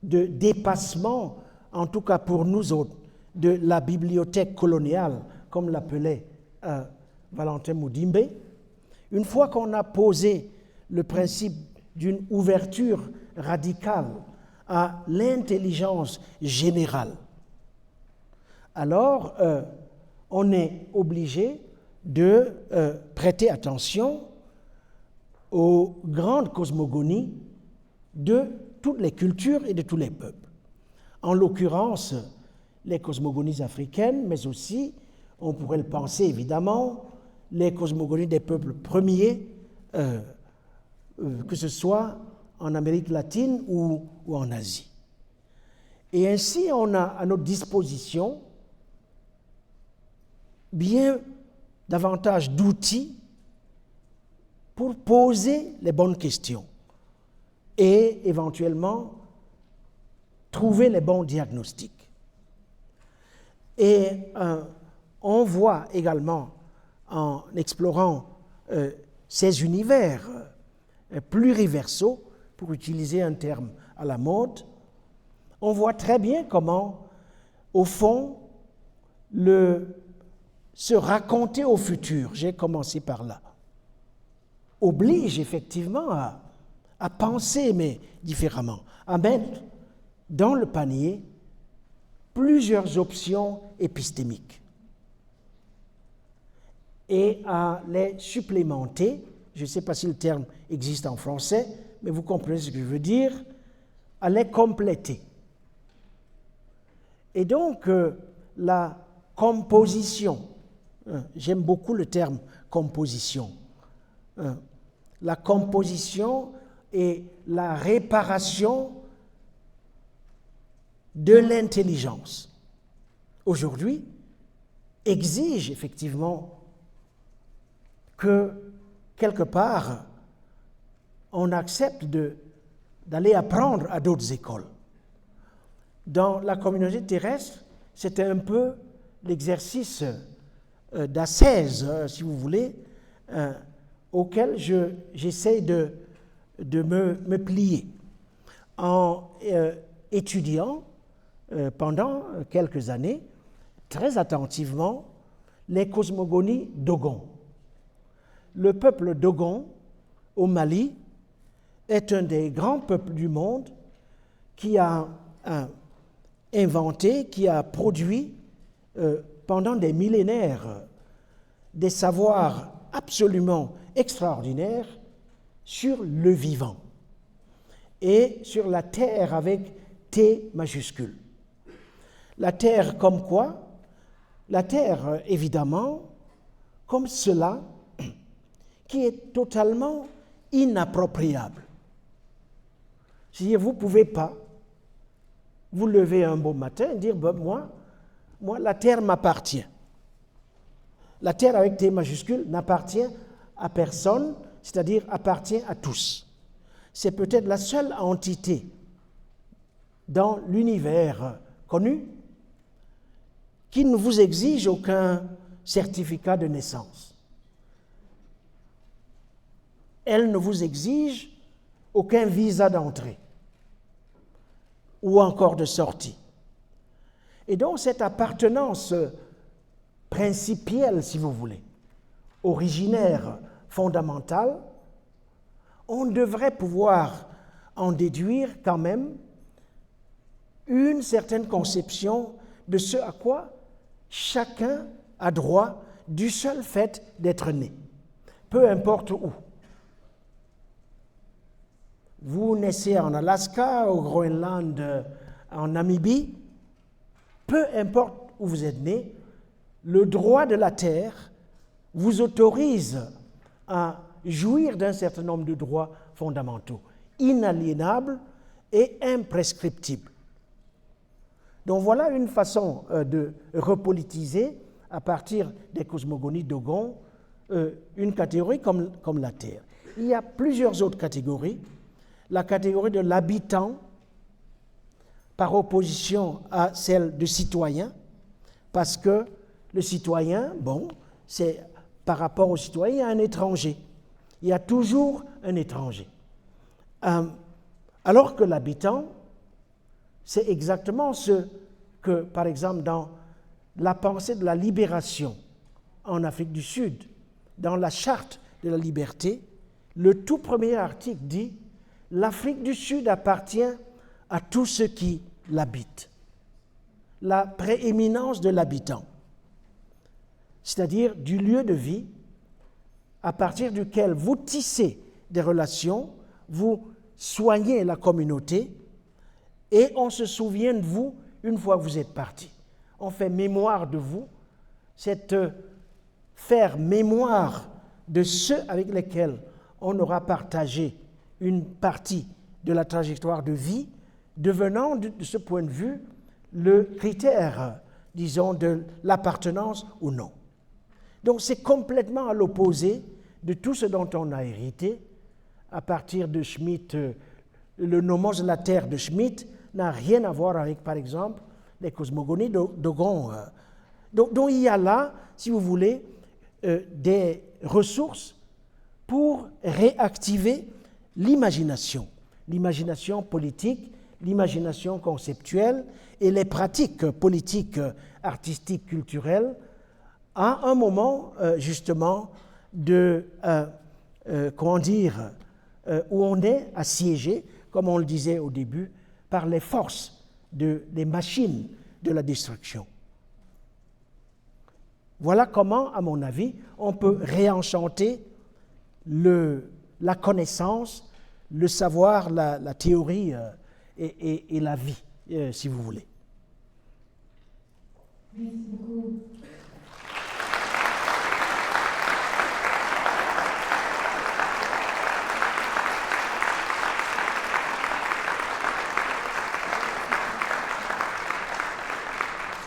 de dépassement, en tout cas pour nous autres, de la bibliothèque coloniale, comme l'appelait Valentin Mudimbe, une fois qu'on a posé le principe d'une ouverture radicale à l'intelligence générale, alors on est obligé de prêter attention aux grandes cosmogonies de toutes les cultures et de tous les peuples. En l'occurrence, les cosmogonies africaines, mais aussi, on pourrait le penser évidemment, les cosmogonies des peuples premiers, que ce soit en Amérique latine ou en Asie. Et ainsi, on a à notre disposition bien davantage d'outils pour poser les bonnes questions et éventuellement trouver les bons diagnostics. Et on voit également, en explorant ces univers pluriversaux, pour utiliser un terme à la mode, on voit très bien comment, au fond, se raconter au futur, j'ai commencé par là, oblige effectivement à penser, mais différemment, à mettre dans le panier plusieurs options épistémiques. et à les supplémenter. Je ne sais pas si le terme existe en français, mais vous comprenez ce que je veux dire, à les compléter. Et donc, la composition, j'aime beaucoup le terme composition, la composition et la réparation de l'intelligence, aujourd'hui, exige effectivement que, quelque part, on accepte d'aller apprendre à d'autres écoles. Dans la communauté terrestre, c'était un peu l'exercice d'ascèse, si vous voulez, auquel j'essaie de me plier. En étudiant pendant quelques années, très attentivement, les cosmogonies Dogon. Le peuple Dogon, au Mali, est un des grands peuples du monde qui a inventé, qui a produit pendant des millénaires des savoirs absolument extraordinaires sur le vivant et sur la terre avec T majuscule. La terre comme quoi? La terre, évidemment, comme cela qui est totalement inappropriable. C'est-à-dire, vous ne pouvez pas vous lever un beau matin et dire, ben, moi, la terre m'appartient. La terre avec T majuscule n'appartient à personne, c'est-à-dire appartient à tous. C'est peut-être la seule entité dans l'univers connu qui ne vous exige aucun certificat de naissance. Elle ne vous exige aucun visa d'entrée ou encore de sortie. Et donc cette appartenance principielle, si vous voulez, originaire, fondamentale, on devrait pouvoir en déduire quand même une certaine conception de ce à quoi chacun a droit du seul fait d'être né, peu importe où. Vous naissez en Alaska, au Groenland, en Namibie, peu importe où vous êtes né, le droit de la terre vous autorise à jouir d'un certain nombre de droits fondamentaux, inaliénables et imprescriptibles. Donc voilà une façon de repolitiser, à partir des cosmogonies Dogon, une catégorie comme la Terre. Il y a plusieurs autres catégories. La catégorie de l'habitant, par opposition à celle de citoyen, parce que le citoyen, bon, c'est par rapport au citoyen, il y a un étranger. Il y a toujours un étranger. Alors que l'habitant, c'est exactement ce que, par exemple, dans la pensée de la libération en Afrique du Sud, dans la charte de la liberté, le tout premier article dit « L'Afrique du Sud appartient à tous ceux qui l'habitent ». La prééminence de l'habitant, c'est-à-dire du lieu de vie à partir duquel vous tissez des relations, vous soignez la communauté et on se souvient de vous une fois que vous êtes parti. On fait mémoire de vous, c'est faire mémoire de ceux avec lesquels on aura partagé une partie de la trajectoire de vie, devenant de ce point de vue le critère, disons, de l'appartenance ou non. Donc c'est complètement à l'opposé de tout ce dont on a hérité à partir de Schmitt. Le nomos de la Terre de Schmitt n'a rien à voir avec, par exemple, les cosmogonies Dogon. Donc il y a là, si vous voulez, des ressources pour réactiver l'imagination politique, l'imagination conceptuelle et les pratiques politiques, artistiques, culturelles, à un moment justement de, où on est assiégé, comme on le disait au début, par les forces des machines de la destruction. Voilà comment, à mon avis, on peut réenchanter la connaissance, le savoir, la théorie et la vie, si vous voulez. Merci beaucoup.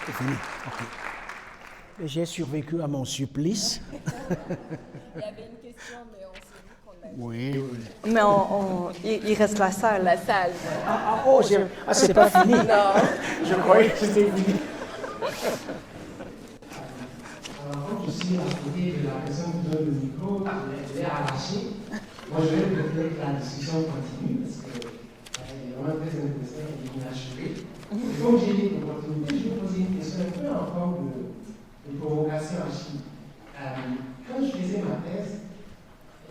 C'est fini. Ok. J'ai survécu à mon supplice. Il y avait une question, mais on s'est dit qu'on a... Oui. Mais il reste la salle. La salle. C'est pas fini. Non. Je croyais que c'était fini. Alors, comme je suis à côté de la personne qui donne le micro, je l'ai arraché. Moi, je vais préférer que la discussion continue parce qu'elle est vraiment très intéressante et inachevée. Et comme j'ai eu l'opportunité, je vais poser une question un peu en forme de provocation à Chine. Quand je faisais ma thèse,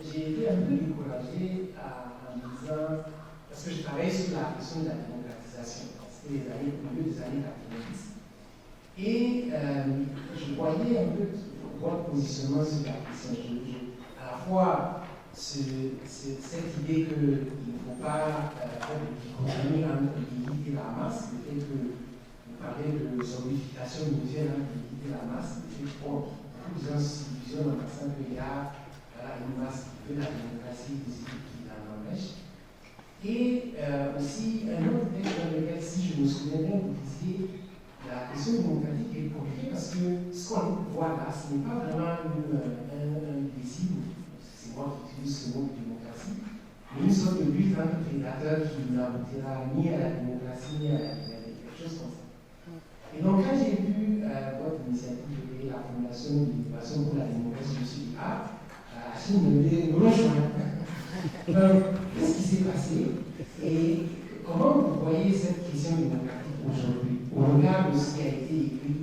j'ai été un peu découragé en me disant, parce que je travaillais sur la question de la démocratisation, c'était au milieu des années 90. Et je voyais un peu votre positionnement sur la question. À la fois, cette idée qu'il ne faut pas faire de dichotomie entre l'élite et la masse, le fait que vous parlez de solidification mutuelle entre l'élite et la masse, le fait que beaucoup de gens s'illusionnent en pensant qu'il y a une masse qui veut la démocratie, des élites qui l'en empêchent. Et aussi, un autre texte dans lequel, si je me souviens bien, vous disiez la question démocratique est compliquée parce que ce qu'on voit là, ce n'est pas vraiment un décide, c'est moi qui utilise ce mot de démocratie, mais une sorte de lutte entre prédateurs qui n'aboutira ni à la démocratie ni à la liberté, quelque chose comme ça. Et donc, quand j'ai vu votre initiative de créer la Fondation de l'innovation pour la démocratie, je me suis dit, Achille me dit, nous rejoignons. Qu'est-ce qui s'est passé et comment vous voyez cette question démocratique aujourd'hui, au regard de ce qui a été écrit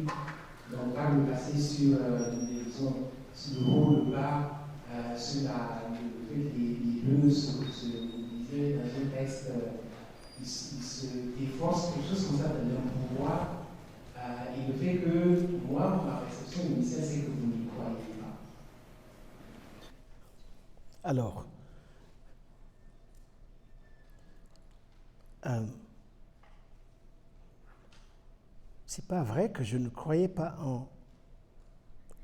dans le passé sur, sur le rôle de bas, sur le fait que les deux se disaient dans un texte, ils se déforcent, quelque chose comme ça dans leur pouvoir, et le fait que moi, ma perception initiale, c'est que vous n'y croyez pas. Alors, c'est pas vrai que je ne croyais pas en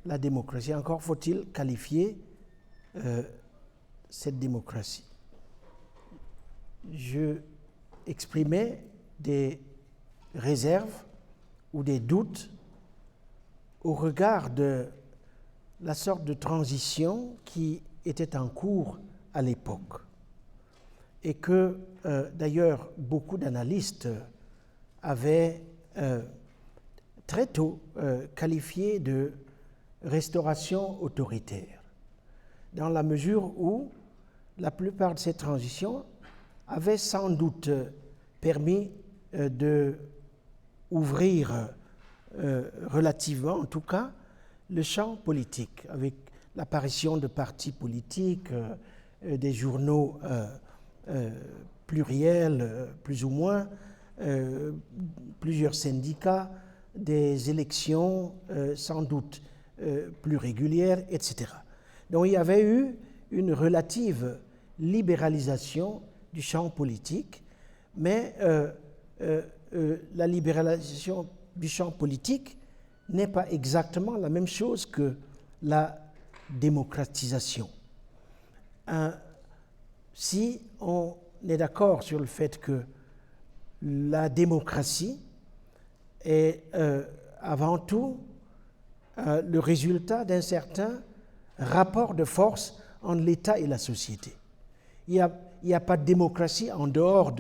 la démocratie. Encore faut-il qualifier cette démocratie. Je exprimais des réserves ou des doutes au regard de la sorte de transition qui était en cours à l'époque et que d'ailleurs beaucoup d'analystes avaient très tôt qualifié de restauration autoritaire, dans la mesure où la plupart de ces transitions avaient sans doute permis de ouvrir relativement, en tout cas, le champ politique, avec l'apparition de partis politiques, des journaux pluriels, plus ou moins, plusieurs syndicats, des élections sans doute plus régulières, etc. Donc il y avait eu une relative libéralisation du champ politique, mais la libéralisation du champ politique n'est pas exactement la même chose que la démocratisation. Si on est d'accord sur le fait que la démocratie est avant tout le résultat d'un certain rapport de force entre l'État et la société. Il n'y a pas de démocratie en dehors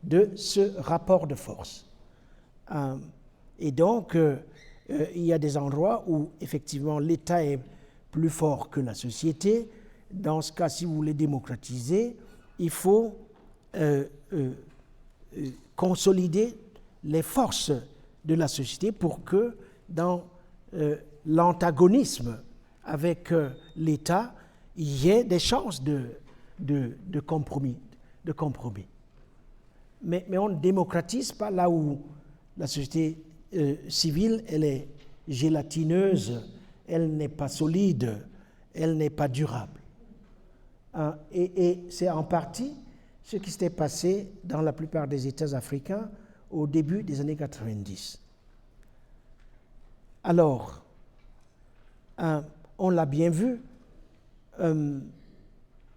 de ce rapport de force. Et donc, il y a des endroits où, effectivement, l'État est plus fort que la société. Dans ce cas, si vous voulez démocratiser, il faut consolider les forces de la société pour que, dans l'antagonisme avec l'État, il y ait des chances de compromis. Mais on ne démocratise pas là où la société civile, elle est gélatineuse elle n'est pas solide, elle n'est pas durable. Et c'est en partie ce qui s'était passé dans la plupart des États africains au début des années 90. Alors, on l'a bien vu,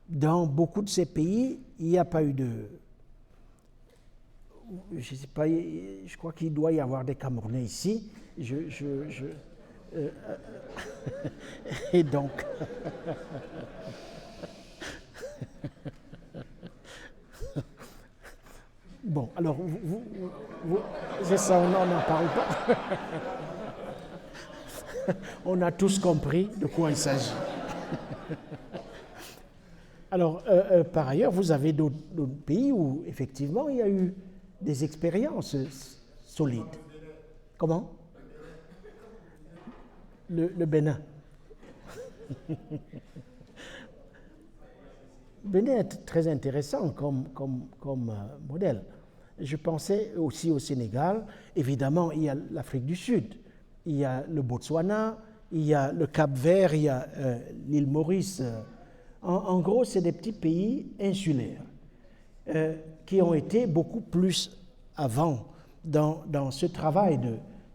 dans beaucoup de ces pays, il n'y a pas eu de... Je ne sais pas, je crois qu'il doit y avoir des Camerounais ici. Et donc... Bon, alors, c'est ça, on n'en parle pas. On a tous compris de quoi il s'agit. Alors, par ailleurs, vous avez d'autres pays où, effectivement, il y a eu des expériences solides. Comment? Le Bénin. Le Bénin est très intéressant comme modèle. Je pensais aussi au Sénégal. Évidemment, il y a l'Afrique du Sud, il y a le Botswana, il y a le Cap-Vert, il y a l'île Maurice. En gros, c'est des petits pays insulaires qui ont été beaucoup plus avant dans ce travail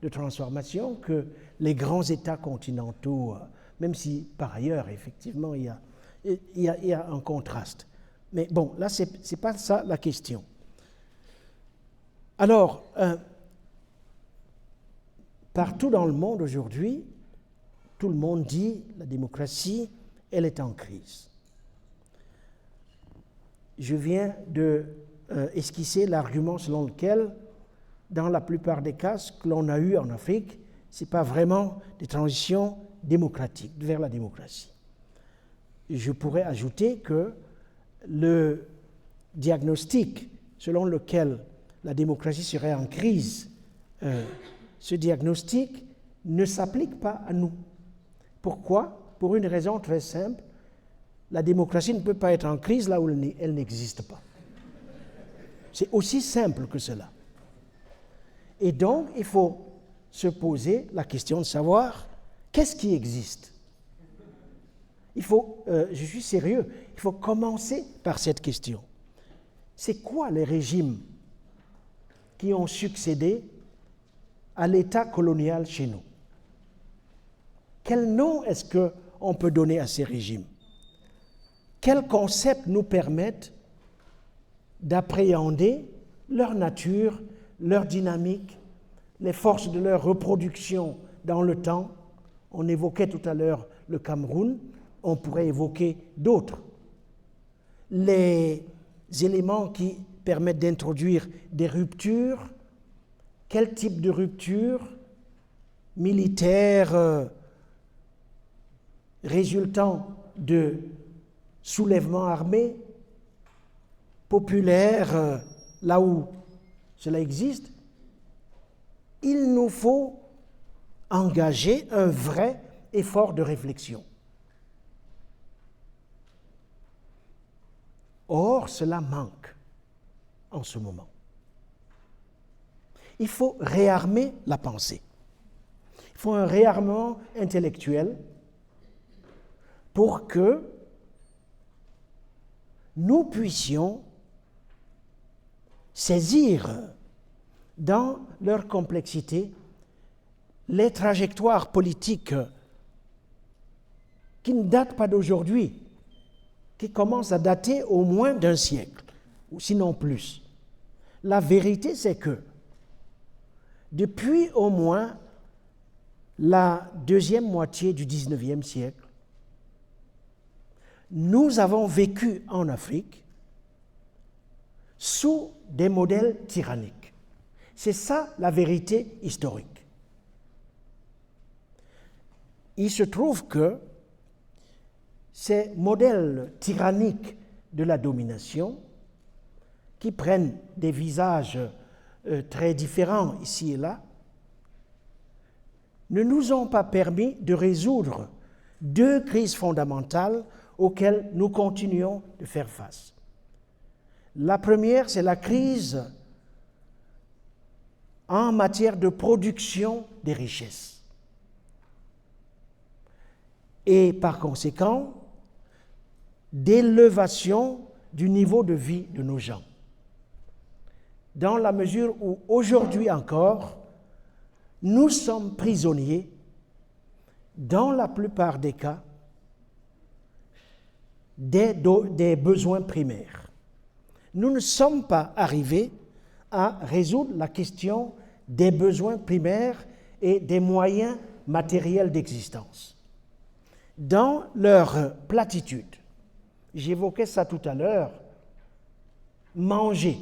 de transformation que les grands États continentaux, même si par ailleurs, effectivement, il y a un contraste. Mais bon, là, ce n'est pas ça la question. Alors, partout dans le monde aujourd'hui, tout le monde dit la démocratie, elle est en crise. Je viens de esquisser l'argument selon lequel, dans la plupart des cas, ce que l'on a eu en Afrique, ce n'est pas vraiment des transitions démocratiques, vers la démocratie. Je pourrais ajouter que le diagnostic selon lequel la démocratie serait en crise, ce diagnostic ne s'applique pas à nous. Pourquoi? Pour une raison très simple. La démocratie ne peut pas être en crise là où elle n'existe pas. C'est aussi simple que cela. Et donc, il faut se poser la question de savoir qu'est-ce qui existe. Je suis sérieux, il faut commencer par cette question. C'est quoi les régimes qui ont succédé à l'État colonial chez nous? Quel nom est-ce qu'on peut donner à ces régimes? Quels concepts nous permettent d'appréhender leur nature, leur dynamique, les forces de leur reproduction dans le temps? On évoquait tout à l'heure le Cameroun, on pourrait évoquer d'autres. Les éléments qui permettent d'introduire des ruptures, quel type de rupture? Militaire, résultant de soulèvements armés, populaires, là où cela existe. Il nous faut engager un vrai effort de réflexion. Or, cela manque en ce moment. Il faut réarmer la pensée. Il faut un réarmement intellectuel pour que nous puissions saisir dans leur complexité les trajectoires politiques qui ne datent pas d'aujourd'hui, qui commencent à dater au moins d'un siècle, ou sinon plus. La vérité, c'est que depuis au moins la deuxième moitié du XIXe siècle, nous avons vécu en Afrique sous des modèles tyranniques. C'est ça la vérité historique. Il se trouve que ces modèles tyranniques de la domination, qui prennent des visages très différents ici et là, ne nous ont pas permis de résoudre deux crises fondamentales auxquelles nous continuons de faire face. La première, c'est la crise en matière de production des richesses. et par conséquent d'élévation du niveau de vie de nos gens. Dans la mesure où aujourd'hui encore, nous sommes prisonniers, dans la plupart des cas, des besoins primaires. Nous ne sommes pas arrivés à résoudre la question des besoins primaires et des moyens matériels d'existence. Dans leur platitude, j'évoquais ça tout à l'heure, manger,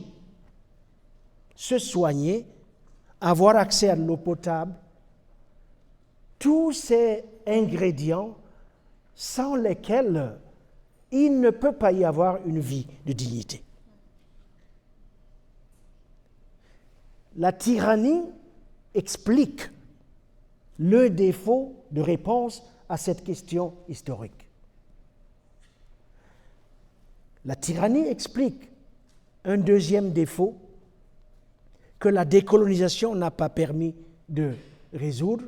se soigner, avoir accès à l'eau potable, tous ces ingrédients sans lesquels il ne peut pas y avoir une vie de dignité. La tyrannie explique le défaut de réponse à cette question historique. La tyrannie explique un deuxième défaut que la décolonisation n'a pas permis de résoudre,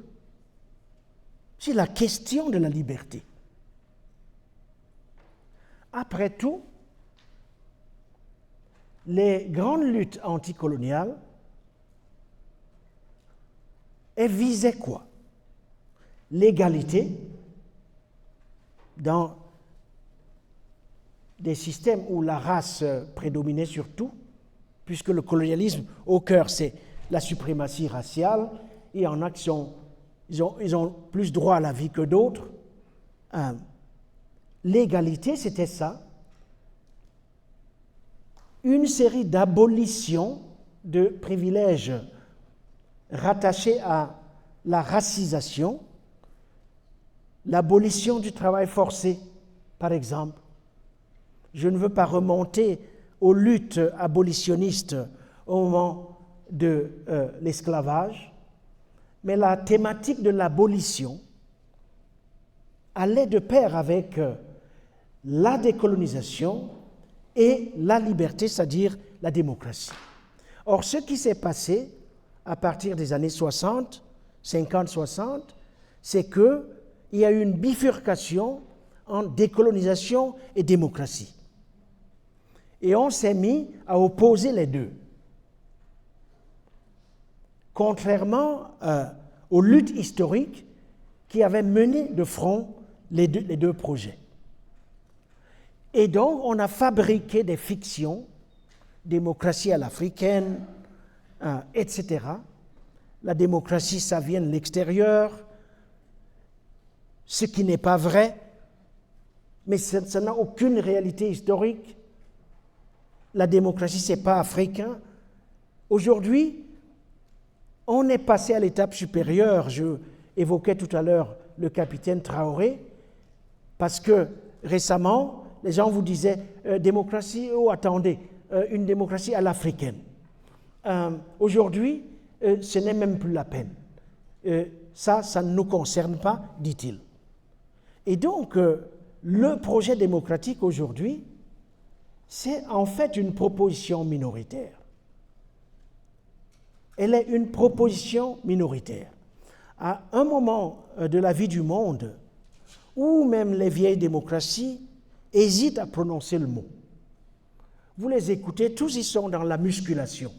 c'est la question de la liberté. Après tout, les grandes luttes anticoloniales, elles visaient quoi? L'égalité dans des systèmes où la race prédominait sur tout, puisque le colonialisme, au cœur, c'est la suprématie raciale. Il y en a qui ils ont plus droit à la vie que d'autres. L'égalité, c'était ça. Une série d'abolitions de privilèges rattachés à la racisation, l'abolition du travail forcé, par exemple. Je ne veux pas remonter aux luttes abolitionnistes au moment de l'esclavage, mais la thématique de l'abolition allait de pair avec la décolonisation et la liberté, c'est-à-dire la démocratie. Or, ce qui s'est passé à partir des années 60, 50-60, c'est qu'il y a eu une bifurcation en décolonisation et démocratie. Et on s'est mis à opposer les deux. Contrairement aux luttes historiques qui avaient mené de front les deux projets. Et donc, on a fabriqué des fictions, démocratie à l'africaine, etc. La démocratie, ça vient de l'extérieur, ce qui n'est pas vrai, mais ça n'a aucune réalité historique. La démocratie, ce n'est pas africain. Aujourd'hui, on est passé à l'étape supérieure. Je évoquais tout à l'heure le capitaine Traoré, parce que récemment, les gens vous disaient démocratie, oh attendez, une démocratie à l'africaine. Aujourd'hui, ce n'est même plus la peine. Ça ne nous concerne pas, dit-il. Et donc, le projet démocratique aujourd'hui, c'est en fait une proposition minoritaire. Elle est une proposition minoritaire. À un moment de la vie du monde où même les vieilles démocraties hésitent à prononcer le mot. Vous les écoutez, tous ils sont dans la musculation.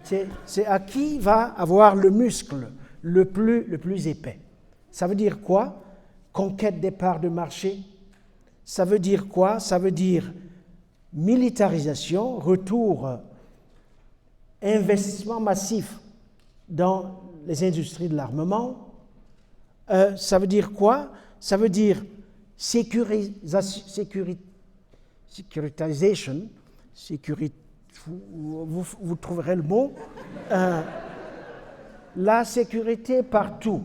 C'est à qui va avoir le muscle le plus épais. Ça veut dire quoi? Conquête des parts de marché. Ça veut dire quoi? Ça veut dire militarisation, retour, investissement massif dans les industries de l'armement. Ça veut dire quoi? Ça veut dire sécurisation, vous trouverez le mot, la sécurité partout,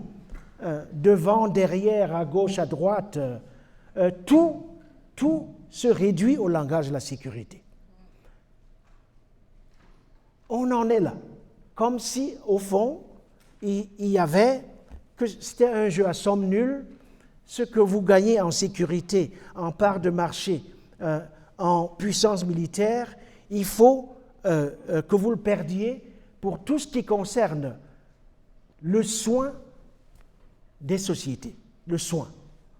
devant, derrière, à gauche, à droite, tout se réduit au langage de la sécurité. On en est là, comme si, au fond, il y avait, que c'était un jeu à somme nulle, ce que vous gagnez en sécurité, en part de marché, en puissance militaire, il faut que vous le perdiez pour tout ce qui concerne le soin des sociétés. le soin,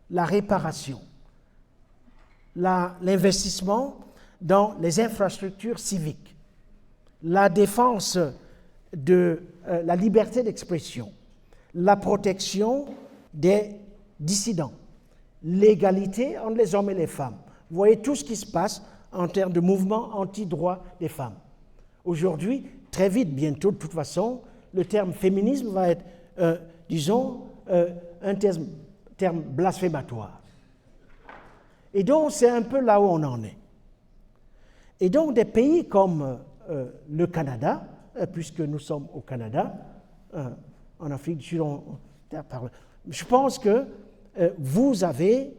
la réparation, l'investissement dans les infrastructures civiques, la défense de la liberté d'expression, la protection des dissidents, l'égalité entre les hommes et les femmes. Vous voyez tout ce qui se passe en termes de mouvement anti-droit des femmes. Aujourd'hui, très vite, bientôt, de toute façon, le terme féminisme va être, un terme blasphématoire. Et donc, c'est un peu là où on en est. Et donc, des pays comme le Canada, puisque nous sommes au Canada, en Afrique du Sud, je pense que vous avez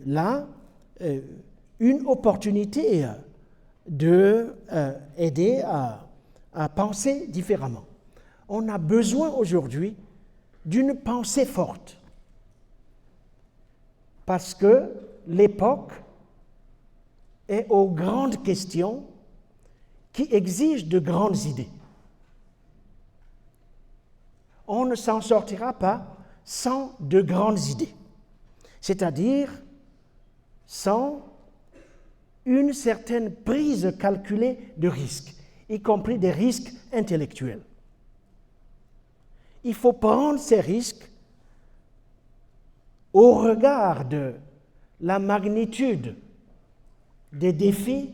là une opportunité d'aider à penser différemment. On a besoin aujourd'hui d'une pensée forte, parce que l'époque est aux grandes questions qui exigent de grandes idées. On ne s'en sortira pas sans de grandes idées, c'est-à-dire sans une certaine prise calculée de risques, y compris des risques intellectuels. Il faut prendre ces risques au regard de la magnitude des défis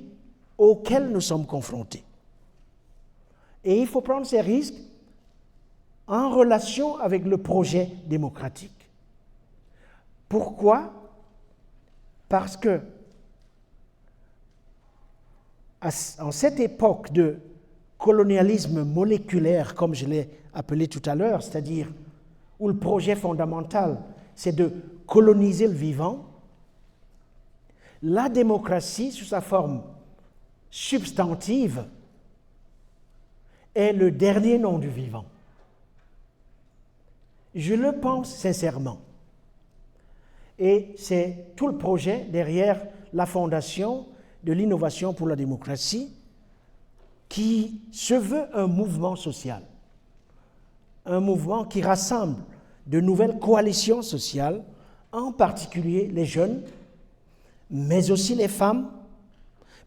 auxquels nous sommes confrontés. Et il faut prendre ces risques en relation avec le projet démocratique. Pourquoi? Parce que en cette époque de colonialisme moléculaire, comme je l'ai appelé tout à l'heure, c'est-à-dire où le projet fondamental, c'est de coloniser le vivant, la démocratie, sous sa forme substantive, est le dernier nom du vivant. Je le pense sincèrement. Et c'est tout le projet derrière la fondation de l'innovation pour la démocratie qui se veut un mouvement social, un mouvement qui rassemble de nouvelles coalitions sociales, en particulier les jeunes, mais aussi les femmes,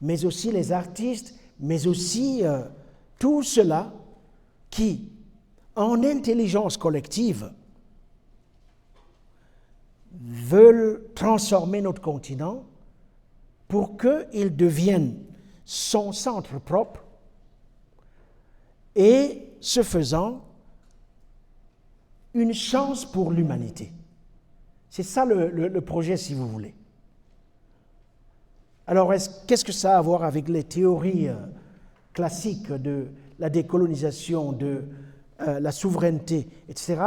mais aussi les artistes, mais aussi tout cela qui, en intelligence collective, veulent transformer notre continent pour qu'il devienne son centre propre et, ce faisant, une chance pour l'humanité. C'est ça le projet, si vous voulez. Alors, qu'est-ce que ça a à voir avec les théories classiques de la décolonisation, de la souveraineté, etc.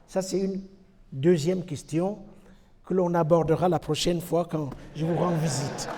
Ça, c'est une deuxième question que l'on abordera la prochaine fois quand je vous rends visite.